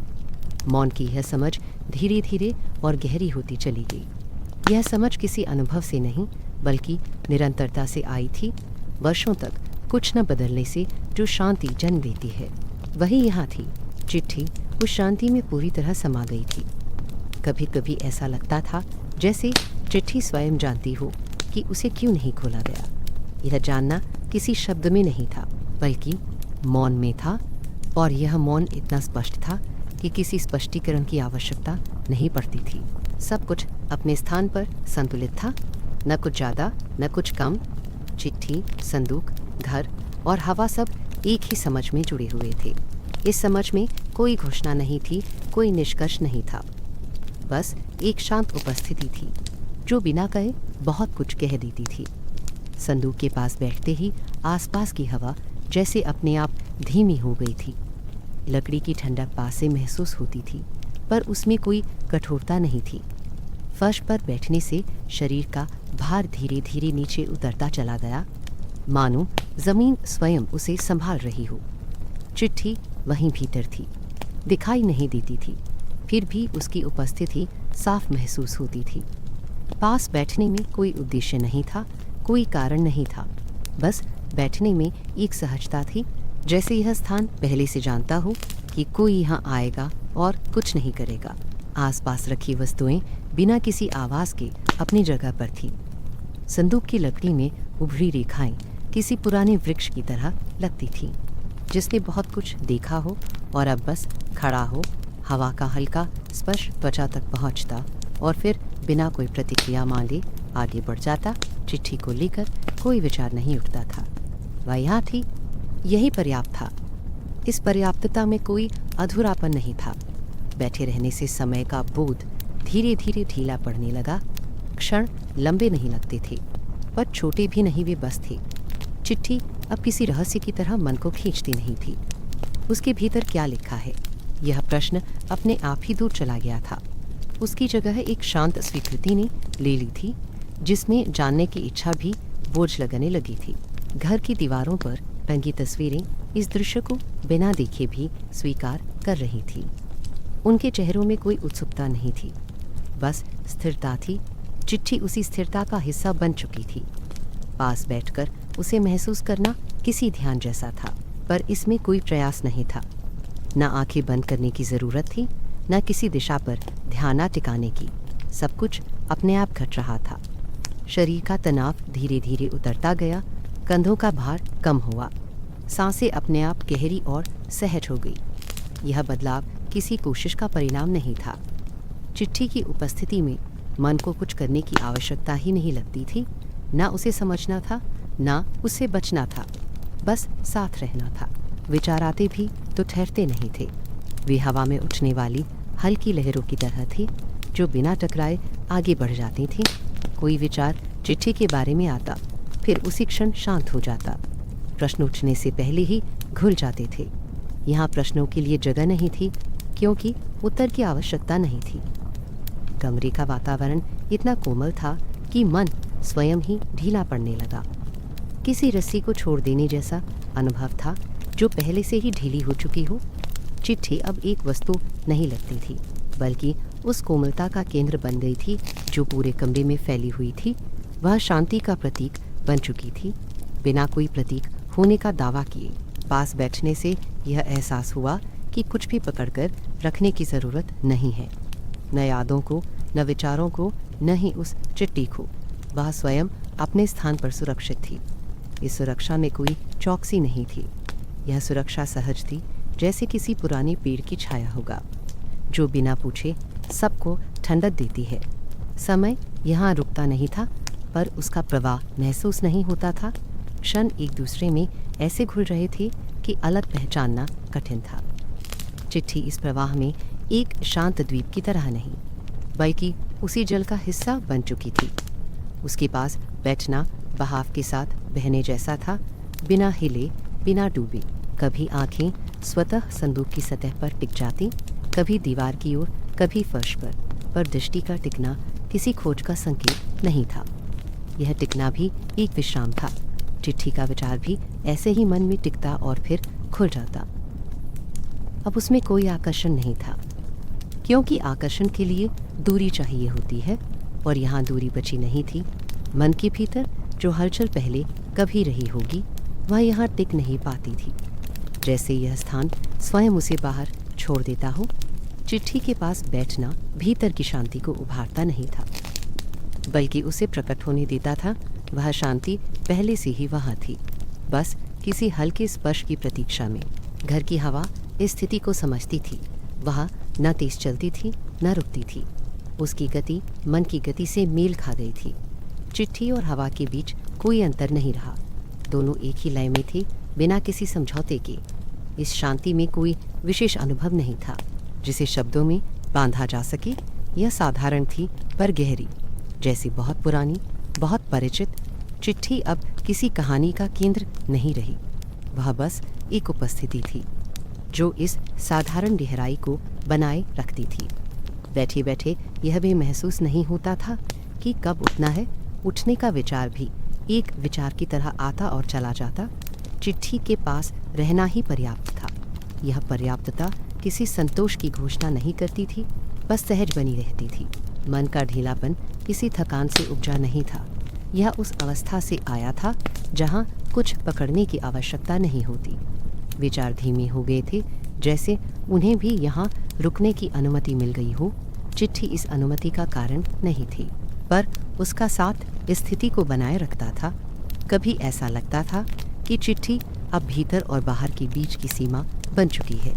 मौन की यह समझ धीरे धीरे और गहरी होती चली गई। यह समझ किसी अनुभव से नहीं बल्कि निरंतरता से आई थी। वर्षों तक कुछ न बदलने से जो शांति जन्म देती है वही यहाँ थी। चिट्ठी उस शांति में पूरी तरह समा गई थी। कभी कभी ऐसा लगता था जैसे चिट्ठी स्वयं जानती हो कि उसे क्यों नहीं खोला गया। यह जानना किसी शब्द में नहीं था बल्कि मौन में था और यह मौन इतना स्पष्ट था कि किसी स्पष्टीकरण की आवश्यकता नहीं पड़ती थी। सब कुछ अपने स्थान पर संतुलित था, न कुछ ज़्यादा न कुछ कम। चिट्ठी, संदूक, घर और हवा सब एक ही समझ में जुड़े हुए थे। इस समझ में कोई घोषणा नहीं थी, कोई निष्कर्ष नहीं था। बस एक शांत उपस्थिति थी जो बिना कहे बहुत कुछ कह देती थी। संदूक के पास बैठते ही आसपास की हवा जैसे अपने आप धीमी हो गई थी। लकड़ी की ठंडक पास से महसूस होती थी पर उसमें कोई कठोरता नहीं थी। फर्श पर बैठने से शरीर का भार धीरे धीरे नीचे उतरता चला गया, मानो जमीन स्वयं उसे संभाल रही हो। चिट्ठी वहीं भीतर थी, दिखाई नहीं देती थी, फिर भी उसकी उपस्थिति साफ महसूस होती थी। पास बैठने में कोई उद्देश्य नहीं था, कोई कारण नहीं था, बस बैठने में एक सहजता थी, जैसे यह स्थान पहले से जानता हो कि कोई यहाँ आएगा और कुछ नहीं करेगा। आसपास रखी वस्तुएं बिना किसी आवाज़ के अपनी जगह पर थीं। संदूक की लकड़ी में उभरी रेखाएं किसी पुराने वृक्ष की तरह लगती थीं, जिसने बहुत कुछ देखा हो और अब बस खड़ा हो। हवा का हल्का स्पर्श त्वचा तक पहुंचता और फिर बिना कोई प्रतिक्रिया मांगे आगे बढ़ जाता। चिट्ठी को लेकर कोई विचार नहीं उठता था। वह यहाँ थी, यही पर्याप्त था। इस पर्याप्तता में कोई अधूरापन नहीं था। बैठे रहने से समय का बोध धीरे धीरे ढीला पड़ने लगा। क्षण लंबे नहीं लगते थे पर छोटे भी नहीं, वे बस थे। चिट्ठी अब किसी रहस्य की तरह मन को खींचती नहीं थी। उसके भीतर क्या लिखा है, यह प्रश्न अपने आप ही दूर चला गया था। उसकी जगह एक शांत स्वीकृति ने ले ली थी, जिसमें जानने की इच्छा भी बोझ लगने लगी थी। घर की दीवारों पर टंगी तस्वीरें इस दृश्य को बिना देखे भी स्वीकार कर रही थी। उनके चेहरों में कोई उत्सुकता नहीं थी, बस स्थिरता थी। चिट्ठी उसी स्थिरता का हिस्सा बन चुकी थी। पास बैठकर उसे महसूस करना किसी ध्यान जैसा था, पर इसमें कोई प्रयास नहीं था। न आंखें बंद करने की ज़रूरत थी, न किसी दिशा पर ध्यान टिकाने की। सब कुछ अपने आप घट रहा था। शरीर का तनाव धीरे धीरे उतरता गया, कंधों का भार कम हुआ, सांसें अपने आप गहरी और सहज हो गई। यह बदलाव किसी कोशिश का परिणाम नहीं था। चिट्ठी की उपस्थिति में मन को कुछ करने की आवश्यकता ही नहीं लगती थी। न उसे समझना था, न उससे बचना था, बस साथ रहना था। विचार आते भी तो ठहरते नहीं थे। वे हवा में उठने वाली हल्की लहरों की तरह थी, जो बिना टकराए आगे बढ़ जाती थी। कोई विचार चिट्ठी के बारे में आता, फिर उसी क्षण शांत हो जाता। प्रश्न उठने से पहले ही घुल जाते थे। यहाँ प्रश्नों के लिए जगह नहीं थी, क्योंकि उत्तर की आवश्यकता नहीं थी। कमरे का वातावरण इतना कोमल था कि मन स्वयं ही ढीला पड़ने लगा। किसी रस्सी को छोड़ देने जैसा अनुभव था जो पहले से ही ढीली हो चुकी हो। चिट्ठी अब एक वस्तु नहीं लगती थी, बल्कि उस कोमलता का केंद्र बन गई थी जो पूरे कमरे में फैली हुई थी। वह शांति का प्रतीक बन चुकी थी, बिना कोई प्रतीक होने का दावा किए। पास बैठने से यह एहसास हुआ कि कुछ भी पकड़कर रखने की ज़रूरत नहीं है, न यादों को, न विचारों को, न ही उस चिट्ठी को। वह स्वयं अपने स्थान पर सुरक्षित थी। इस सुरक्षा में कोई चौकसी नहीं थी। यह सुरक्षा सहज थी, जैसे किसी पुराने पेड़ की छाया होगा जो बिना पूछे सबको ठंडक देती है। समय यहाँ रुकता नहीं था, पर उसका प्रवाह महसूस नहीं होता था। क्षण एक दूसरे में ऐसे घुल रहे थे कि अलग पहचानना कठिन था। चिट्ठी इस प्रवाह में एक शांत द्वीप की तरह नहीं, बल्कि उसी जल का हिस्सा बन चुकी थी। उसके पास बैठना बहाव के साथ बहने जैसा था, बिना हिले, बिना डूबे। कभी आंखें स्वतः संदूक की सतह पर टिक जाती, कभी दीवार की ओर, कभी फर्श पर दृष्टि का टिकना किसी खोज का संकेत नहीं था। यह टिकना भी एक विश्राम था। चिट्ठी का विचार भी ऐसे ही मन में टिकता और फिर खुल जाता। अब उसमें कोई आकर्षण नहीं था, क्योंकि आकर्षण के लिए दूरी चाहिए होती है, और यहाँ दूरी बची नहीं थी। मन के भीतर जो हलचल पहले कभी रही होगी, वह यहाँ टिक नहीं पाती थी, जैसे यह स्थान स्वयं उसे बाहर छोड़ देता हो। चिट्ठी के पास बैठना भीतर की शांति को उभारता नहीं था, बल्कि उसे प्रकट होने देता था। वह शांति पहले से ही वहाँ थी, बस किसी हल्के स्पर्श की प्रतीक्षा में। घर की हवा इस स्थिति को समझती थी। वह न तेज चलती थी, न रुकती थी। उसकी गति मन की गति से मेल खा गई थी। चिट्ठी और हवा के बीच कोई अंतर नहीं रहा। दोनों एक ही लय में थे, बिना किसी समझौते के। इस शांति में कोई विशेष अनुभव नहीं था जिसे शब्दों में बांधा जा सके। यह साधारण थी पर गहरी, जैसी बहुत पुरानी, बहुत परिचित। चिट्ठी अब किसी कहानी का केंद्र नहीं रही, वह बस एक उपस्थिति थी जो इस साधारण गहराई को बनाए रखती थी। बैठे बैठे यह भी महसूस नहीं होता था कि कब उठना है। उठने का विचार भी एक विचार की तरह आता और चला जाता। चिट्ठी के पास रहना ही पर्याप्त था। यह पर्याप्तता किसी संतोष की घोषणा नहीं करती थी, बस सहज बनी रहती थी। मन का ढीलापन किसी थकान से उपजा नहीं था। यह उस अवस्था से आया था जहाँ कुछ पकड़ने की आवश्यकता नहीं होती। विचार धीमे हो गए थे, जैसे उन्हें भी यहाँ रुकने की अनुमति मिल गई हो। चिट्ठी इस अनुमति का कारण नहीं थी, पर उसका साथ स्थिति को बनाए रखता था। कभी ऐसा लगता था कि चिट्ठी अब भीतर और बाहर के बीच की सीमा बन चुकी है।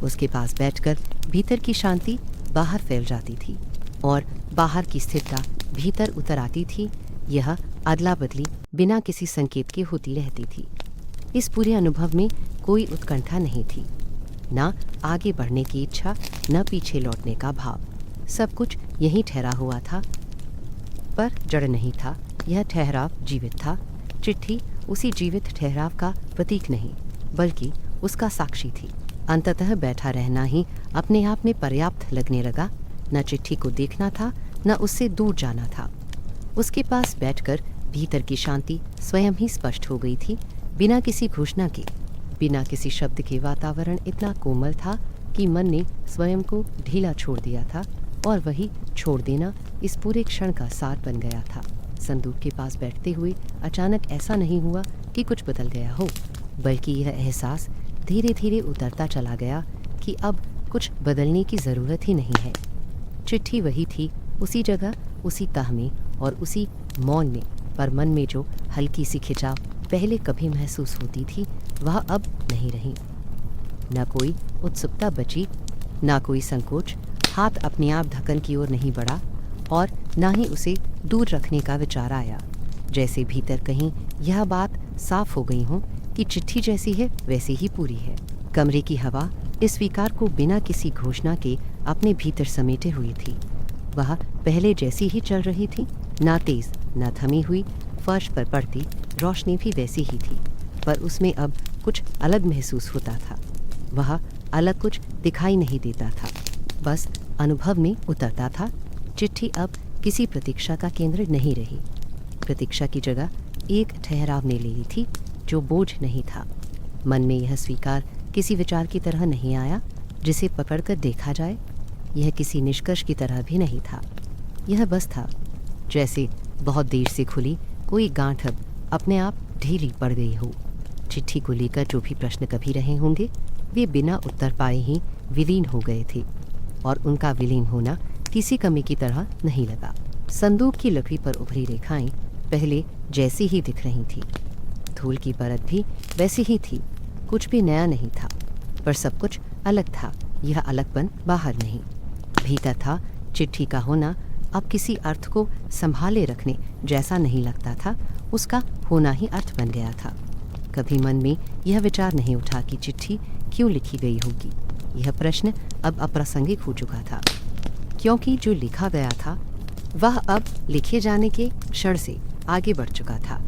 उसके पास बैठकर भीतर की शांति बाहर फैल जाती थी और बाहर की स्थिरता भीतर उतर आती थी। यह अदला बदली बिना किसी संकेत के होती रहती थी। इस पूरे अनुभव में कोई उत्कंठा नहीं थी, न आगे बढ़ने की इच्छा, न पीछे लौटने का भाव। सब कुछ यहीं ठहरा हुआ था, पर जड़ नहीं था। यह ठहराव जीवित था। चिट्ठी उसी जीवित ठहराव का प्रतीक नहीं, बल्कि उसका साक्षी थी। अंततः बैठा रहना ही अपने आप में पर्याप्त लगने लगा। न चिट्ठी को देखना था, न उससे दूर जाना था। उसके पास बैठकर भीतर की शांति स्वयं ही स्पष्ट हो गई थी, बिना किसी घोषणा के, बिना किसी शब्द के। वातावरण इतना कोमल था कि मन ने स्वयं को ढीला छोड़ दिया था, और वही छोड़ देना इस पूरे क्षण का सार बन गया था। संदूक के पास बैठते हुए अचानक ऐसा नहीं हुआ कि कुछ बदल गया हो, बल्कि यह एहसास धीरे धीरे उतरता चला गया कि अब कुछ बदलने की ज़रूरत ही नहीं है। चिट्ठी वही थी, उसी जगह, उसी तह में और उसी मौन में, पर मन में जो हल्की सी खिंचाव पहले कभी महसूस होती थी, वह अब नहीं रही। न कोई उत्सुकता बची, न कोई संकोच। हाथ अपने आप ढक्कन की ओर नहीं बढ़ा, और न ही उसे दूर रखने का विचार आया। जैसे भीतर कहीं यह बात साफ हो गई हो कि चिट्ठी जैसी है वैसी ही पूरी है। कमरे की हवा इस स्वीकार को बिना किसी घोषणा के अपने भीतर समेटे हुई थी। वह पहले जैसी ही चल रही थी, ना तेज, ना थमी हुई। फर्श पर पड़ती रोशनी भी वैसी ही थी, पर उसमें अब कुछ अलग महसूस होता था। वह अलग कुछ दिखाई नहीं देता था, बस अनुभव में उतरता था। चिट्ठी अब किसी प्रतीक्षा का केंद्र नहीं रही। प्रतीक्षा की जगह एक ठहराव ने ले ली थी जो बोझ नहीं था। मन में यह स्वीकार किसी विचार की तरह नहीं आया जिसे पकड़कर देखा जाए। यह किसी निष्कर्ष की तरह भी नहीं था। यह बस था जैसे बहुत देर से खुली कोई गांठ अब अपने आप ढीली पड़ गई हो। चिट्ठी को लेकर जो भी प्रश्न कभी रहे होंगे वे बिना उत्तर पाए ही विलीन हो गए थे और उनका विलीन होना किसी कमी की तरह नहीं लगा। संदूक की लकड़ी पर उभरी रेखाएं पहले जैसी ही दिख रही थी। धूल की परत भी वैसी ही थी। कुछ भी नया नहीं था, पर सब कुछ अलग था। यह अलगपन बाहर नहीं, भीतर था। चिट्ठी का होना अब किसी अर्थ को संभाले रखने जैसा नहीं लगता था, उसका होना ही अर्थ बन गया था। कभी मन में यह विचार नहीं उठा कि चिट्ठी क्यों लिखी गई होगी। यह प्रश्न अब अप्रासंगिक हो चुका था, क्योंकि जो लिखा गया था वह अब लिखे जाने के क्षण से आगे बढ़ चुका था।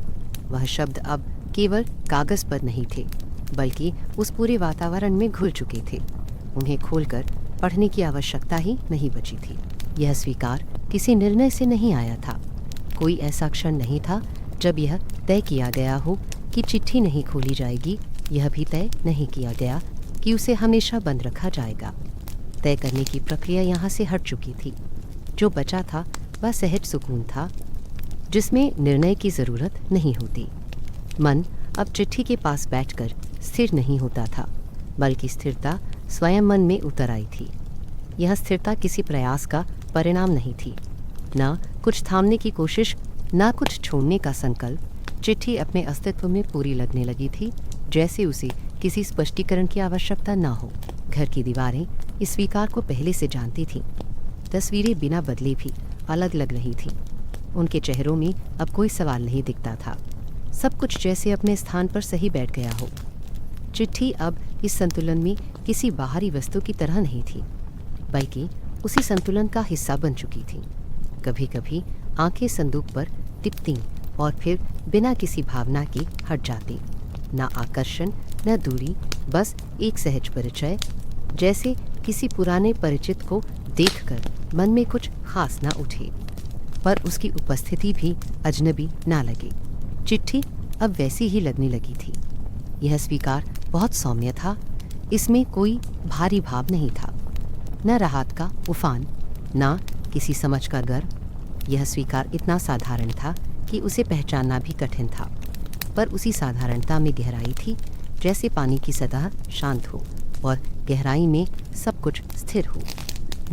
वह शब्द अब केवल कागज पर नहीं थे, बल्कि उस पूरे वातावरण में घुल चुके थे। उन्हें खोलकर पढ़ने की आवश्यकता ही नहीं बची थी। यह स्वीकार किसी निर्णय से नहीं आया था। कोई ऐसा क्षण नहीं था जब यह तय किया गया हो कि चिट्ठी नहीं खोली जाएगी। यह भी तय नहीं किया गया कि उसे हमेशा बंद रखा जाएगा। तय करने की प्रक्रिया यहाँ से हट चुकी थी। जो बचा था वह सहज सुकून था, जिसमें निर्णय की ज़रूरत नहीं होती। मन अब चिट्ठी के पास बैठकर स्थिर नहीं होता था, बल्कि स्थिरता स्वयं मन में उतर आई थी। यह स्थिरता किसी प्रयास का परिणाम नहीं थी, ना कुछ थामने की कोशिश, ना कुछ छोड़ने का संकल्प। चिट्ठी अपने अस्तित्व में पूरी लगने लगी थी, जैसे उसे किसी स्पष्टीकरण की आवश्यकता ना हो। घर की दीवारें इस स्वीकार को पहले से जानती थीं। तस्वीरें बिना बदले भी अलग लग रही थीं। उनके चेहरों में अब कोई सवाल नहीं दिखता था। सब कुछ जैसे अपने स्थान पर सही बैठ गया हो। चिट्ठी अब इस संतुलन में किसी बाहरी वस्तु की तरह नहीं थी, बल्कि उसी संतुलन का हिस्सा बन चुकी थी। कभी कभी आंखें संदूक पर टिकती और फिर बिना किसी भावना के हट जाती। न आकर्षण न दूरी, बस एक सहज परिचय, जैसे किसी पुराने परिचित को देखकर मन में कुछ खास ना उठे, पर उसकी उपस्थिति भी अजनबी ना लगे। चिट्ठी अब वैसी ही लगने लगी थी। यह स्वीकार बहुत सौम्य था। इसमें कोई भारी भाव नहीं था, न राहत का उफान, न किसी समझ का गर्व। यह स्वीकार इतना साधारण था कि उसे पहचानना भी कठिन था, पर उसी साधारणता में गहराई थी, जैसे पानी की सतह शांत हो और गहराई में सब कुछ स्थिर हो।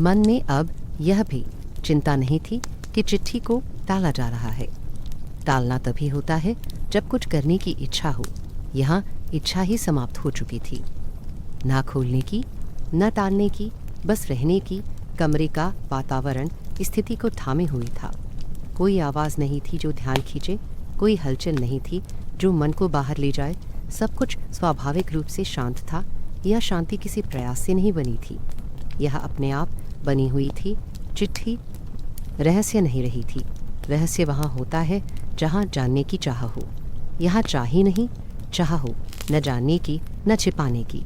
मन में अब यह भी चिंता नहीं थी कि चिट्ठी को टाला जा रहा है। टालना तभी होता है जब कुछ करने की इच्छा हो। यहाँ इच्छा ही समाप्त हो चुकी थी। ना खोलने की, न टालने की, बस रहने की। कमरे का वातावरण स्थिति को थामे हुई था। कोई आवाज़ नहीं थी जो ध्यान खींचे, कोई हलचल नहीं थी जो मन को बाहर ले जाए। सब कुछ स्वाभाविक रूप से शांत था। यह शांति किसी प्रयास से नहीं बनी थी, यह अपने आप बनी हुई थी। चिट्ठी रहस्य नहीं रही थी। रहस्य वहाँ होता है जहाँ जानने की चाह हो। यहाँ चाह ही नहीं, चाह हो, न जानने की न छिपाने की।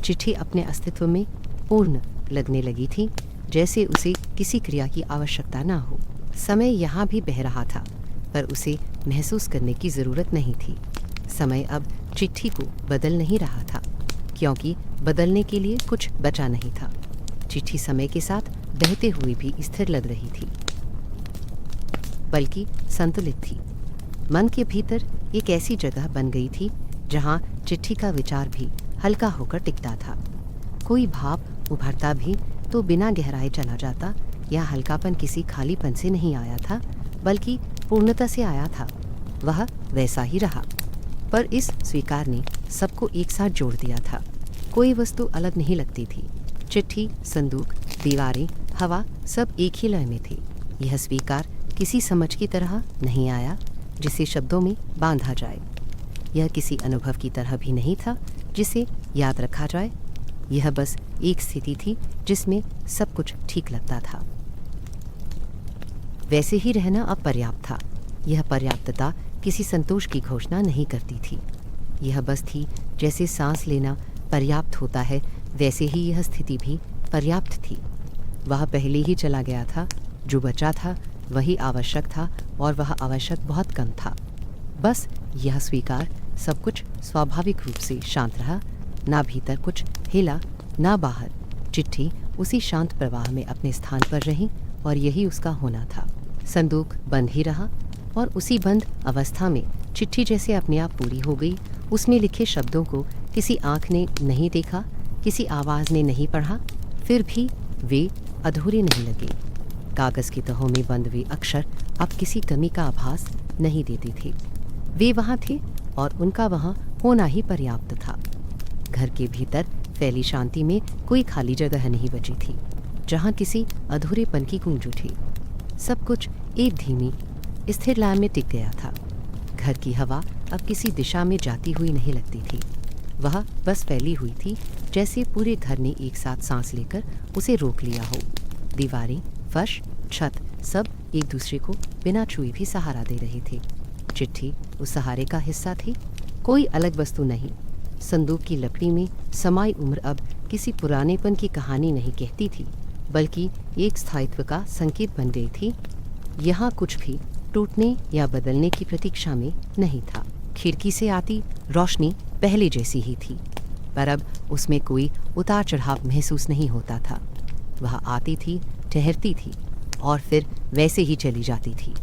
चिट्ठी अपने अस्तित्व में पूर्ण लगने लगी थी, जैसे उसे किसी क्रिया की आवश्यकता ना हो। समय यहाँ भी बह रहा था, पर उसे महसूस करने की ज़रूरत नहीं थी। समय अब चिट्ठी को बदल नहीं रहा था, क्योंकि बदलने के लिए कुछ बचा नहीं था। चिट्ठी समय के साथ बहते हुए भी स्थिर लग रही थी, बल्कि संतुलित थी। मन के भीतर एक ऐसी जगह बन गई थी जहाँ चिट्ठी का विचार भी हल्का होकर टिकता था। कोई भाव उभरता भी तो बिना गहराए चला जाता। यह हल्कापन किसी खालीपन से नहीं आया था, बल्कि पूर्णता से आया था। वह वैसा ही रहा, पर इस स्वीकार ने सबको एक साथ जोड़ दिया था। कोई वस्तु अलग नहीं लगती थी। चिट्ठी, संदूक, दीवारें, हवा सब एक ही लय में थे। यह स्वीकार किसी समझ की तरह नहीं आया जिसे शब्दों में बांधा जाए। यह किसी अनुभव की तरह भी नहीं था जिसे याद रखा जाए। यह बस एक स्थिति थी जिसमें सब कुछ ठीक लगता था। वैसे ही रहना अब पर्याप्त था। यह पर्याप्तता किसी संतोष की घोषणा नहीं करती थी। यह बस थी जैसे सांस लेना पर्याप्त होता है, वैसे ही यह स्थिति भी पर्याप्त थी। वह पहले ही चला गया था, जो बचा था वही आवश्यक था और वह आवश्यक बहुत कम था। बस यह स्वीकार सब कुछ स्वाभाविक रूप से शांत रहा, ना भीतर कुछ हिला ना बाहर। चिट्ठी उसी शांत प्रवाह में अपने स्थान पर रही और यही उसका होना था। संदूक बंद ही रहा और उसी बंद अवस्था में चिट्ठी जैसे अपने आप पूरी हो गई। उसमें लिखे शब्दों को किसी आँख ने नहीं देखा, किसी आवाज़ ने नहीं पढ़ा, फिर भी वे अधूरे नहीं लगे। कागज़ की तहों में बंद वे अक्षर अब किसी कमी का आभास नहीं देते थे। वे वहाँ थे और उनका वहाँ होना ही पर्याप्त था। घर के भीतर फैली शांति में कोई खाली जगह नहीं बची थी जहाँ किसी अधूरेपन की गूंज उठी। सब कुछ एक धीमी स्थिर लय में टिक गया था। घर की हवा अब किसी दिशा में जाती हुई नहीं लगती थी, वह बस फैली हुई थी जैसे पूरे घर ने एक साथ सांस लेकर उसे रोक लिया हो। दीवारें, फर्श, छत सब एक दूसरे को बिना छुए भी सहारा दे रहे थे। चिट्ठी उस सहारे का हिस्सा थी, कोई अलग वस्तु नहीं। संदूक की लकड़ी में समाई उम्र अब किसी पुरानेपन की कहानी नहीं कहती थी, बल्कि एक स्थायित्व का संकेत बन गई थी। यहाँ कुछ भी टूटने या बदलने की प्रतीक्षा में नहीं था। खिड़की से आती रोशनी पहले जैसी ही थी, पर अब उसमें कोई उतार चढ़ाव महसूस नहीं होता था। वह आती थी, ठहरती थी और फिर वैसे ही चली जाती थी।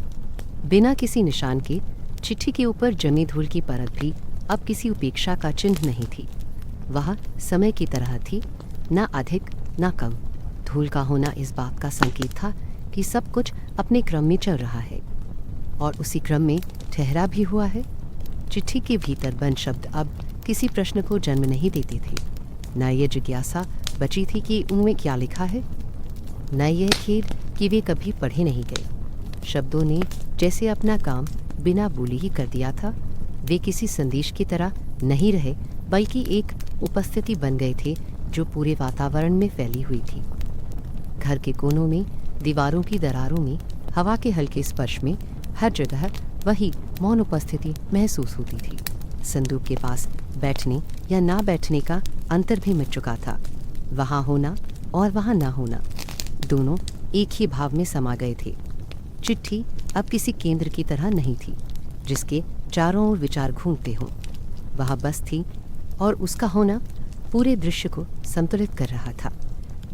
बिना किसी निशान के चिट्ठी के ऊपर जमी धूल की परत भी अब किसी उपेक्षा का चिन्ह नहीं थी। वह समय की तरह थी, ना अधिक ना कम। धूल का होना इस बात का संकेत था कि सब कुछ अपने क्रम में चल रहा है और उसी क्रम में ठहरा भी हुआ है। चिट्ठी के भीतर बंद शब्द अब किसी प्रश्न को जन्म नहीं देते थे। न ये जिज्ञासा बची थी कि उनमें क्या लिखा है, न यह खेद कि वे कभी पढ़े नहीं गए। शब्दों ने जैसे अपना काम बिना बोले ही कर दिया था। वे किसी संदेश की तरह नहीं रहे, बल्कि एक उपस्थिति बन गए थे जो पूरे वातावरण में फैली हुई थी। घर के कोनों में, दीवारों की दरारों में, हवा के हल्के स्पर्श में हर जगह वही मौन उपस्थिति महसूस होती थी। संदूक के पास बैठने या ना बैठने का अंतर भी मिट चुका था। वहाँ होना और वहाँ ना होना दोनों एक ही भाव में समा गए थे। चिट्ठी अब किसी केंद्र की तरह नहीं थी जिसके चारों ओर विचार घूमते हों। वह बस थी और उसका होना पूरे दृश्य को संतुलित कर रहा था।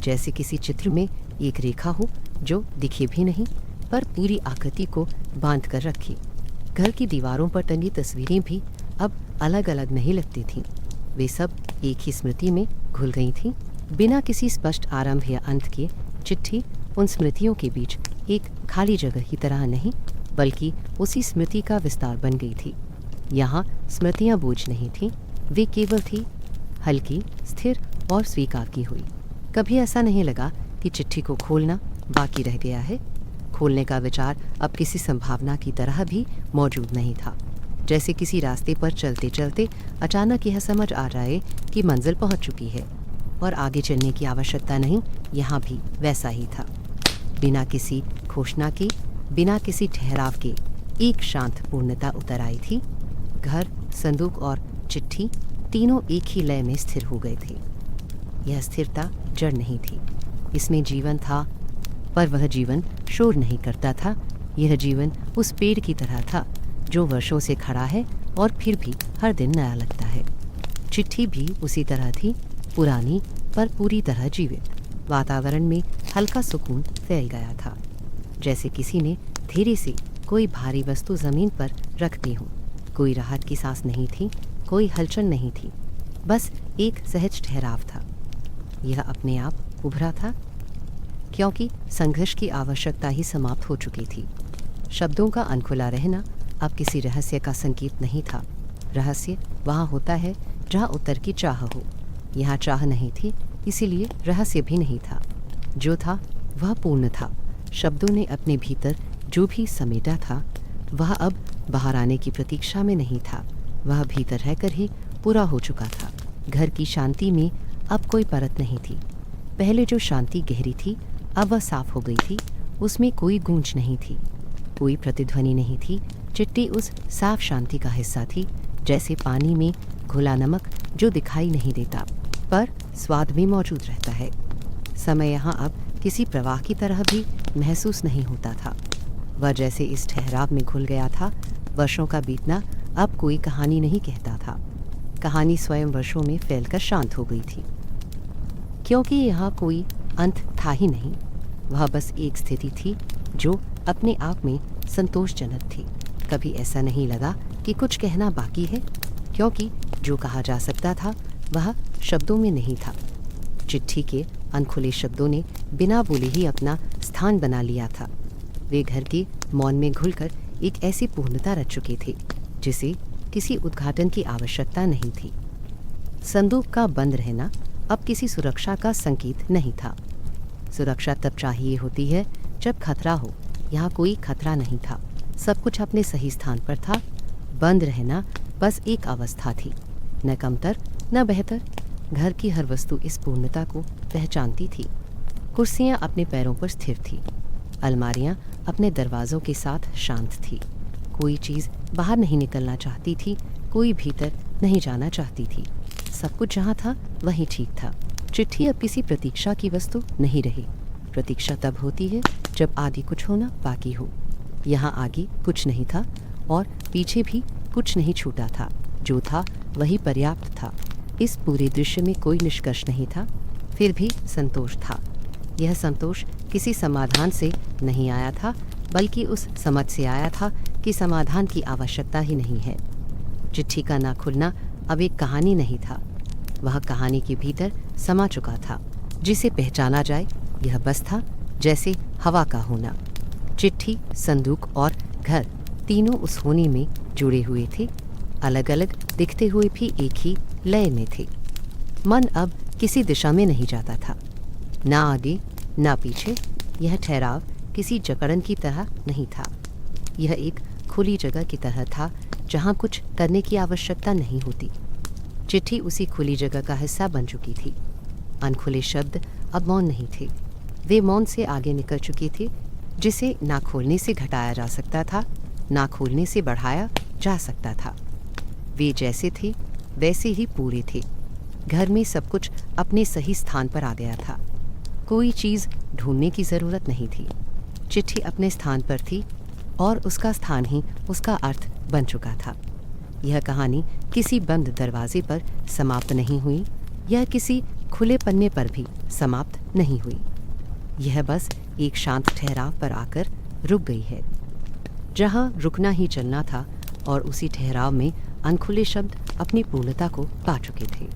जैसे किसी चित्र में एक रेखा हो जो दिखे भी नहीं पर पूरी आकृति को बांध कर रखी। घर की दीवारों पर टंगी तस्वीरें भी अब अलग अलग नहीं लगती थीं। वे सब एक ही स्मृति में घुल गई थीं। बिना किसी स्पष्ट आरंभ या अंत के चिट्ठी उन स्मृतियों के बीच एक खाली जगह की तरह नहीं, बल्कि उसी स्मृति का विस्तार बन गई थी। यहाँ स्मृतियाँ बोझ नहीं थीं, वे केवल थी, हल्की, स्थिर और स्वीकार की हुई। कभी ऐसा नहीं लगा कि चिट्ठी को खोलना बाकी रह गया है। खोलने का विचार अब किसी संभावना की तरह भी मौजूद नहीं था। जैसे किसी रास्ते पर चलते चलते अचानक यह समझ आ जाए कि मंजिल पहुंच चुकी है और आगे चलने की आवश्यकता नहीं। यहाँ भी वैसा ही था। बिना किसी घोषणा के, बिना किसी ठहराव के एक शांत पूर्णता उतर आई थी। घर, संदूक और चिट्ठी तीनों एक ही लय में स्थिर हो गए थे। यह स्थिरता जड़ नहीं थी, इसमें जीवन था, पर वह जीवन शोर नहीं करता था। यह जीवन उस पेड़ की तरह था जो वर्षों से खड़ा है और फिर भी हर दिन नया लगता है। चिट्ठी भी उसी तरह थी, पुरानी पर पूरी तरह जीवित। वातावरण में हल्का सुकून फैल गया था, जैसे किसी ने धीरे से कोई भारी वस्तु जमीन पर रख दी हो। कोई राहत की सांस नहीं थी, कोई हलचल नहीं थी, बस एक सहज ठहराव था। यह अपने आप उभरा था क्योंकि संघर्ष की आवश्यकता ही समाप्त हो चुकी थी। शब्दों का अनखुला रहना अब किसी रहस्य का संकेत नहीं था। रहस्य वहाँ होता है जहाँ उत्तर की चाह हो। यहाँ चाह नहीं थी, इसीलिए रहस्य भी नहीं था। जो था वह पूर्ण था। शब्दों ने अपने भीतर जो भी समेटा था वह अब बाहर आने की प्रतीक्षा में नहीं था। वह भीतर रहकर ही पूरा हो चुका था। घर की शांति में अब कोई परत नहीं थी। पहले जो शांति गहरी थी अब वह साफ हो गई थी। उसमें कोई गूंज नहीं थी, कोई प्रतिध्वनि नहीं थी। चिट्ठी उस साफ शांति का हिस्सा थी, जैसे पानी में घुला नमक जो दिखाई नहीं देता पर स्वाद में मौजूद रहता है। समय यहाँ अब किसी प्रवाह की तरह भी महसूस नहीं होता था। वह जैसे इस ठहराव में घुल गया था। वर्षों का बीतना अब कोई कहानी नहीं कहता था। कहानी स्वयं वर्षों में फैलकर शांत हो गई थी, क्योंकि यहाँ कोई अंत था ही नहीं। वह बस एक स्थिति थी जो अपने आप में संतोषजनक थी। कभी ऐसा नहीं लगा कि कुछ कहना बाकी है, क्योंकि जो कहा जा सकता था वह शब्दों में नहीं था। चिट्ठी के अनखुले शब्दों ने बिना बोले ही अपना स्थान बना लिया था। वे घर के मौन में घुलकर एक ऐसी पूर्णता रच चुके थे जिसे किसी उद्घाटन की आवश्यकता नहीं थी। संदूक का बंद रहना अब किसी सुरक्षा का संकेत नहीं था। सुरक्षा तब चाहिए होती है जब खतरा हो। यहाँ कोई खतरा नहीं था, सब कुछ अपने सही स्थान पर था। बंद रहना बस एक अवस्था थी, न कमतर न बेहतर। घर की हर वस्तु इस पूर्णता को पहचानती थी। कुर्सियाँ अपने पैरों पर स्थिर थी, अलमारियाँ अपने दरवाज़ों के साथ शांत थी। कोई चीज़ बाहर नहीं निकलना चाहती थी, कोई भीतर नहीं जाना चाहती थी। सब कुछ जहाँ था वहीं ठीक था। चिट्ठी अब किसी प्रतीक्षा की वस्तु नहीं रही। प्रतीक्षा तब होती है जब आगे कुछ होना बाकी हो। यहाँ आगे कुछ नहीं था और पीछे भी कुछ नहीं छूटा था। जो था वही पर्याप्त था। इस पूरे दृश्य में कोई निष्कर्ष नहीं था, फिर भी संतोष था। यह संतोष किसी समाधान से नहीं आया था, बल्कि उस समझ से आया था कि समाधान की आवश्यकता ही नहीं है। चिट्ठी का ना खुलना अब एक कहानी नहीं था, वह कहानी के भीतर समा चुका था। जिसे पहचाना जाए यह बस था जैसे हवा का होना। चिट्ठी, संदूक और घर तीनों उस होने में जुड़े हुए थे, अलग अलग दिखते हुए भी एक ही लय में थे। मन अब किसी दिशा में नहीं जाता था, ना आगे ना पीछे। यह ठहराव किसी जकड़न की तरह नहीं था, यह एक खुली जगह की तरह था जहाँ कुछ करने की आवश्यकता नहीं होती। चिट्ठी उसी खुली जगह का हिस्सा बन चुकी थी। अनखुले शब्द अब मौन नहीं थे, वे मौन से आगे निकल चुके थे, जिसे ना खोलने से घटाया जा सकता था, ना खोलने से बढ़ाया जा सकता था। वे जैसे थे वैसे ही पूरे थे। घर में सब कुछ अपने सही स्थान पर आ गया था। कोई चीज़ ढूंढने की ज़रूरत नहीं थी। चिट्ठी अपने स्थान पर थी और उसका स्थान ही उसका अर्थ बन चुका था। यह कहानी किसी बंद दरवाजे पर समाप्त नहीं हुई, यह किसी खुले पन्ने पर भी समाप्त नहीं हुई। यह बस एक शांत ठहराव पर आकर रुक गई है, जहाँ रुकना ही चलना था, और उसी ठहराव में अनखुले शब्द अपनी पूर्णता को पा चुके थे।